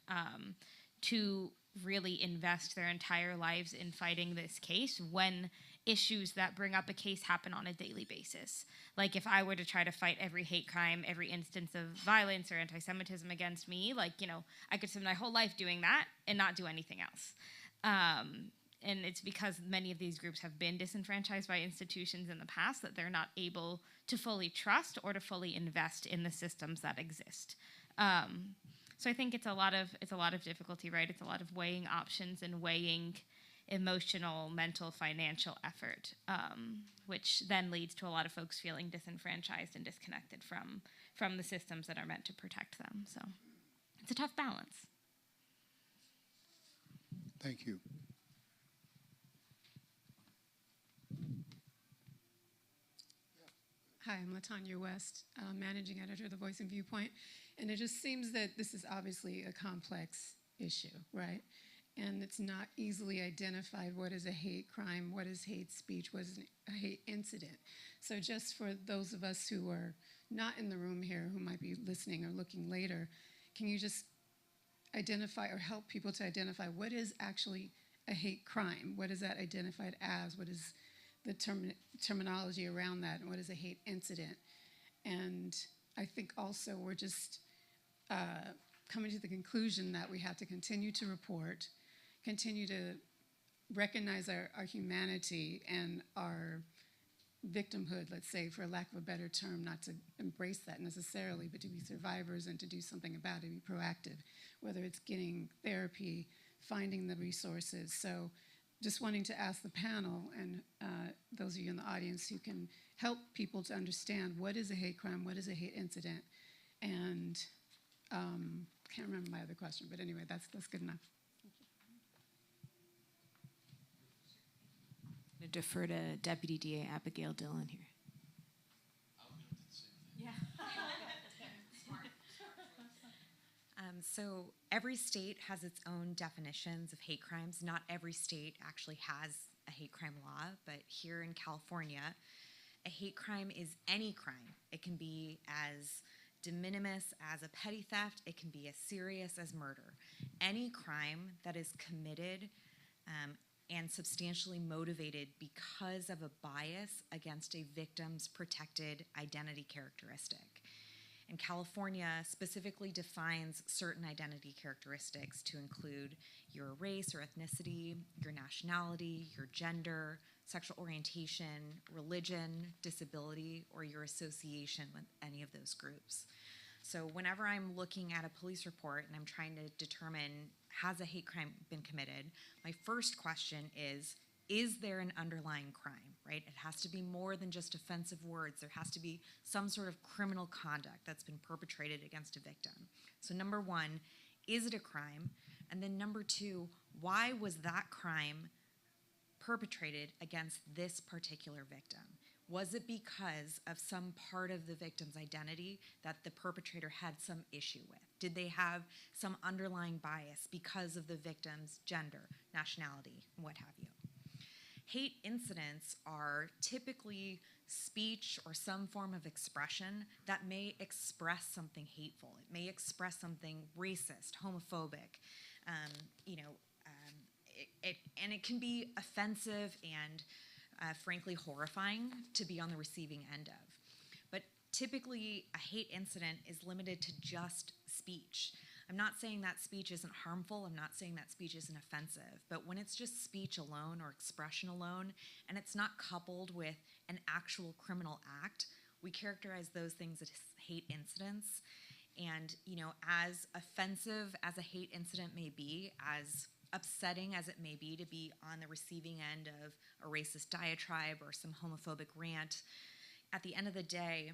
Speaker 12: to really invest their entire lives in fighting this case when issues that bring up a case happen on a daily basis. Like if I were to try to fight every hate crime, every instance of violence or anti-Semitism against me, like, you know, I could spend my whole life doing that and not do anything else. And it's because many of these groups have been disenfranchised by institutions in the past that they're not able to fully trust or to fully invest in the systems that exist. So I think it's a lot of difficulty, right? It's a lot of weighing options and weighing emotional, mental, financial effort, which then leads to a lot of folks feeling disenfranchised and disconnected from the systems that are meant to protect them. So it's a tough balance.
Speaker 1: Thank you.
Speaker 13: Hi, I'm Latanya West, managing editor of The Voice and Viewpoint. And it just seems that this is obviously a complex issue, right? And it's not easily identified what is a hate crime, what is hate speech, what is a hate incident. So just for those of us who are not in the room here, who might be listening or looking later, can you just identify or help people to identify what is actually a hate crime? What is that identified as? What is the terminology around that? And what is a hate incident? And I think also we're just coming to the conclusion that we have to continue to report, continue to recognize our humanity and our victimhood, let's say, for lack of a better term, not to embrace that necessarily, but to be survivors and to do something about it, be proactive, whether it's getting therapy, finding the resources. So just wanting to ask the panel and those of you in the audience who can help people to understand what is a hate crime, what is a hate incident, and can't remember my other question, but anyway, that's good enough.
Speaker 4: I'm going to defer to Deputy DA Abigail Dillon here.
Speaker 5: So every state has its own definitions of hate crimes. Not every state actually has a hate crime law, but here in California, a hate crime is any crime. It can be as de minimis as a petty theft. It can be as serious as murder. Any crime that is committed and substantially motivated because of a bias against a victim's protected identity characteristic. And California specifically defines certain identity characteristics to include your race or ethnicity, your nationality, your gender, sexual orientation, religion, disability, or your association with any of those groups. So whenever I'm looking at a police report and I'm trying to determine, has a hate crime been committed, my first question is there an underlying crime, right? It has to be more than just offensive words. There has to be some sort of criminal conduct that's been perpetrated against a victim. So number one, is it a crime? And then number two, why was that crime perpetrated against this particular victim? Was it because of some part of the victim's identity that the perpetrator had some issue with? Did they have some underlying bias because of the victim's gender, nationality, what have you? Hate incidents are typically speech or some form of expression that may express something hateful. It may express something racist, homophobic, and it can be offensive and frankly horrifying to be on the receiving end of. But typically, a hate incident is limited to just speech. I'm not saying that speech isn't harmful. I'm not saying that speech isn't offensive. But when it's just speech alone or expression alone, and it's not coupled with an actual criminal act, we characterize those things as hate incidents. And, as offensive as a hate incident may be, as upsetting as it may be on the receiving end of a racist diatribe or some homophobic rant, at the end of the day,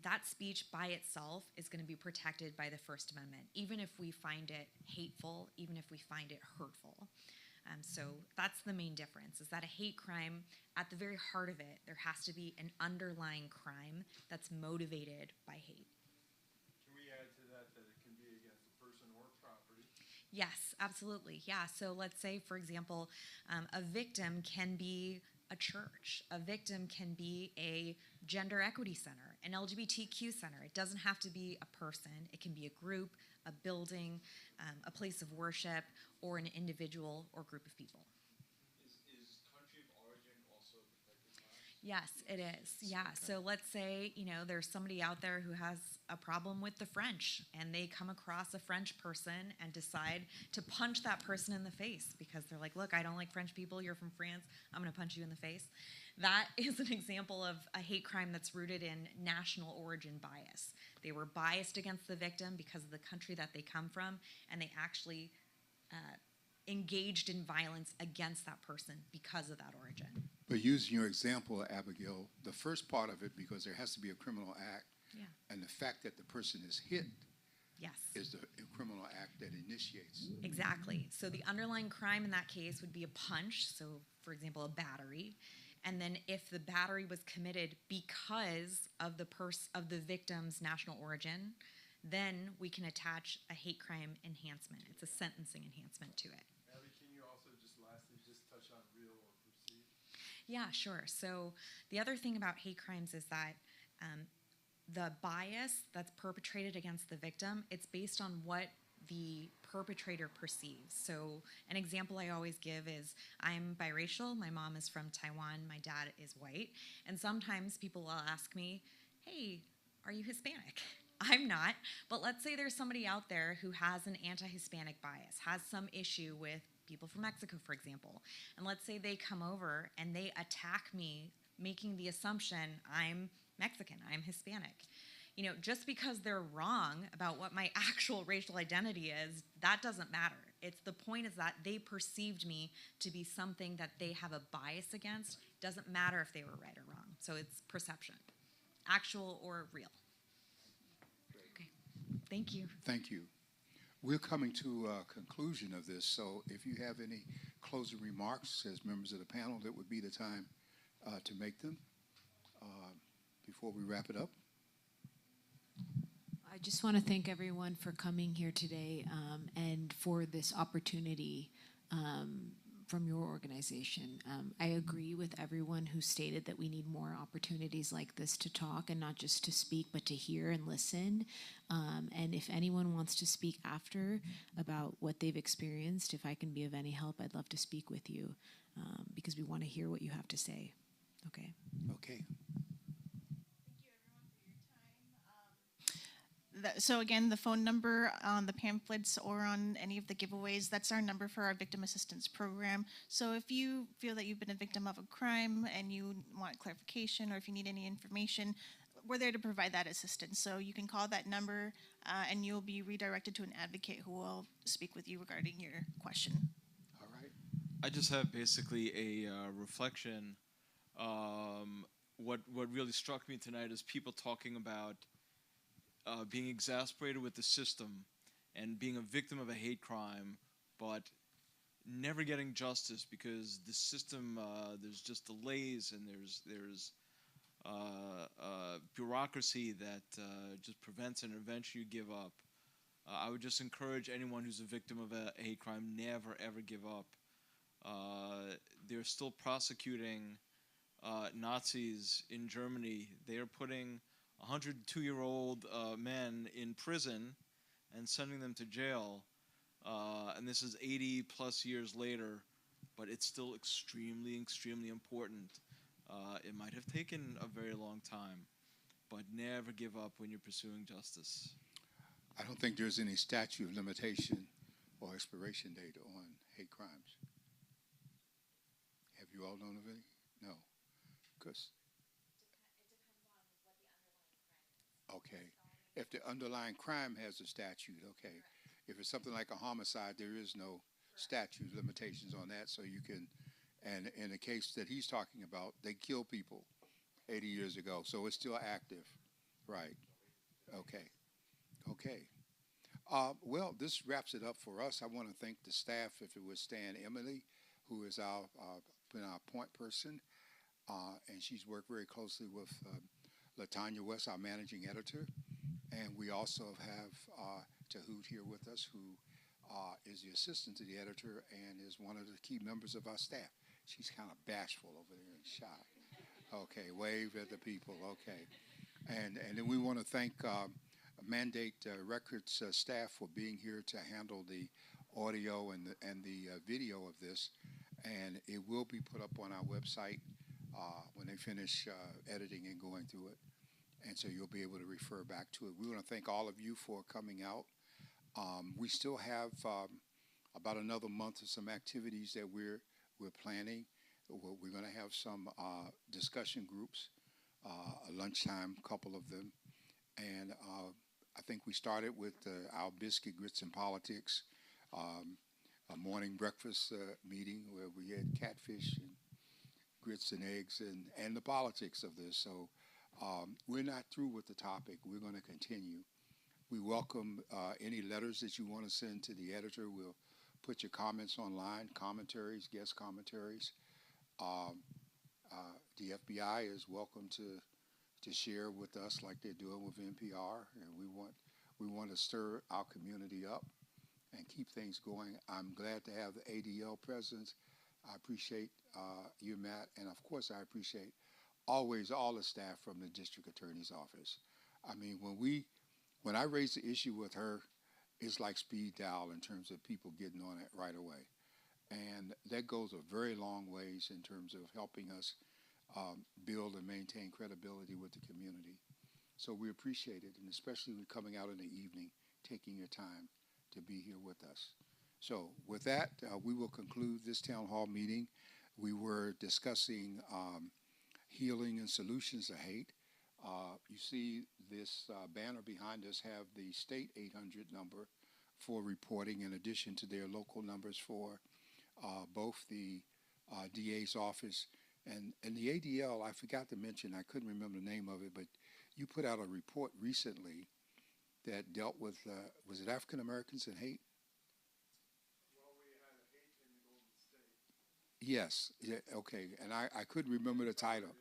Speaker 5: that speech by itself is going to be protected by the First Amendment, even if we find it hateful, even if we find it hurtful. So that's the main difference, is that a hate crime, at the very heart of it, there has to be an underlying crime that's motivated by hate.
Speaker 6: Can we add to that that it can be against a person or property?
Speaker 5: Yes, absolutely. Yeah. So let's say, for example, a victim can be a church. A victim can be a gender equity center, an LGBTQ center. It doesn't have to be a person. It can be a group, a building, a place of worship, or an individual or group of people.
Speaker 3: Is country of origin also a protected class?
Speaker 5: Yes, it is. Yeah. Okay. So let's say, there's somebody out there who has a problem with the French, and they come across a French person and decide to punch that person in the face because they're like, look, I don't like French people. You're from France. I'm going to punch you in the face. That is an example of a hate crime that's rooted in national origin bias. They were biased against the victim because of the country that they come from, and they actually engaged in violence against that person because of that origin.
Speaker 1: But using your example, Abigail, the first part of it, because there has to be a criminal act,
Speaker 5: yeah,
Speaker 1: and the fact that the person is hit,
Speaker 5: yes,
Speaker 1: is the criminal act that initiates.
Speaker 5: Exactly. So the underlying crime in that case would be a punch, so for example, a battery. And then if the battery was committed because of the victim's national origin, then we can attach a hate crime enhancement. It's a sentencing enhancement to it.
Speaker 6: Abby, can you also lastly touch on real or perceived?
Speaker 5: Yeah, sure. So the other thing about hate crimes is that the bias that's perpetrated against the victim, it's based on what the perpetrator perceives. So an example I always give is I'm biracial. My mom is from Taiwan. My dad is white. And sometimes people will ask me, hey, are you Hispanic? I'm not. But let's say there's somebody out there who has an anti-Hispanic bias, has some issue with people from Mexico, for example. And let's say they come over and they attack me, making the assumption I'm Mexican, I'm Hispanic. Just because they're wrong about what my actual racial identity is, that doesn't matter. The point is that they perceived me to be something that they have a bias against. Doesn't matter if they were right or wrong. So it's perception, actual or real. Okay, thank you.
Speaker 1: Thank you. We're coming to a conclusion of this, so if you have any closing remarks as members of the panel, that would be the time to make them before we wrap it up.
Speaker 4: I just want to thank everyone for coming here today and for this opportunity from your organization. I agree with everyone who stated that we need more opportunities like this to talk, and not just to speak, but to hear and listen. And if anyone wants to speak after about what they've experienced, if I can be of any help, I'd love to speak with you because we want to hear what you have to say. Okay?
Speaker 1: Okay.
Speaker 2: So again, the phone number on the pamphlets or on any of the giveaways, that's our number for our victim assistance program. So if you feel that you've been a victim of a crime and you want clarification, or if you need any information, we're there to provide that assistance. So you can call that number and you'll be redirected to an advocate who will speak with you regarding your question.
Speaker 1: All right.
Speaker 3: I just have basically a reflection. What really struck me tonight is people talking about being exasperated with the system and being a victim of a hate crime, but never getting justice because the system, there's just delays and there's bureaucracy that just prevents intervention, you give up. I would just encourage anyone who's a victim of a hate crime, never ever give up. They're still prosecuting Nazis in Germany. They are putting 102-year-old men in prison and sending them to jail. And this is 80 plus years later, but it's still extremely, extremely important. It might have taken a very long time, but never give up when you're pursuing justice.
Speaker 1: I don't think there's any statute of limitation or expiration date on hate crimes. Have you all known of any? No. Because okay. If the underlying crime has a statute, okay. If it's something like a homicide, there is no statute limitations on that. So you can, and in the case that he's talking about, they killed people 80 years ago. So it's still active. Right. Okay. Okay. Well, this wraps it up for us. I want to thank the staff, if it would stand, Emily, who is been our point person, and she's worked very closely with LaTanya West, our managing editor. And we also have Tahoot here with us, who is the assistant to the editor and is one of the key members of our staff. She's kind of bashful over there and shy. Okay, wave at the people. Okay. And then we want to thank Mandate Records staff for being here to handle the audio and the video of this. And it will be put up on our website when they finish editing and going through it. And so you'll be able to refer back to it. We want to thank all of you for coming out. We still have about another month of some activities that we're planning. We're going to have some discussion groups, a lunchtime, couple of them. And I think we started with our biscuit, grits, and politics, a morning breakfast meeting where we had catfish and grits and eggs and the politics of this. So we're not through with the topic. We're going to continue. We welcome any letters that you want to send to the editor. We'll put your comments online, commentaries, guest commentaries. The FBI is welcome to share with us like they're doing with NPR, and we want to stir our community up and keep things going. I'm glad to have the ADL presence. I appreciate you, Matt, and of course I appreciate always all the staff from the district attorney's office. I mean, when I raise the issue with her, it's like speed dial in terms of people getting on it right away. And that goes a very long ways in terms of helping us build and maintain credibility with the community. So we appreciate it, and especially when coming out in the evening, taking your time to be here with us. So with that, we will conclude this town hall meeting. We were discussing healing and solutions to hate. You see this banner behind us have the state 800 number for reporting, in addition to their local numbers for both the DA's office and the ADL. I forgot to mention, I couldn't remember the name of it, but you put out a report recently that dealt with, was it African Americans and hate?
Speaker 6: Well, we had hate in the Golden State.
Speaker 1: Yes. Yeah, okay. And I couldn't remember the title.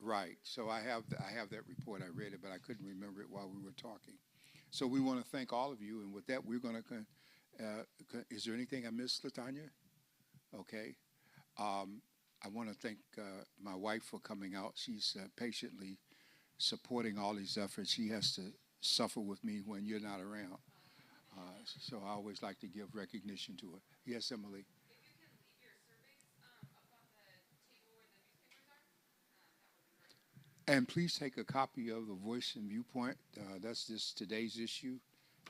Speaker 1: Right. So I have that report. I read it, but I couldn't remember it while we were talking. So we want to thank all of you. And with that, we're going to, is there anything I missed, LaTanya? Okay. I want to thank my wife for coming out. She's patiently supporting all these efforts. She has to suffer with me when you're not around. So I always like to give recognition to her. Yes, Emily. And please take a copy of the Voice and Viewpoint. That's just today's issue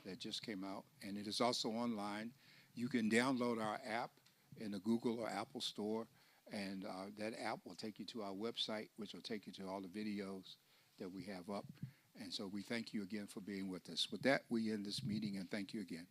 Speaker 1: that just came out. And it is also online. You can download our app in the Google or Apple store. And that app will take you to our website, which will take you to all the videos that we have up. And so we thank you again for being with us. With that, we end this meeting, and thank you again.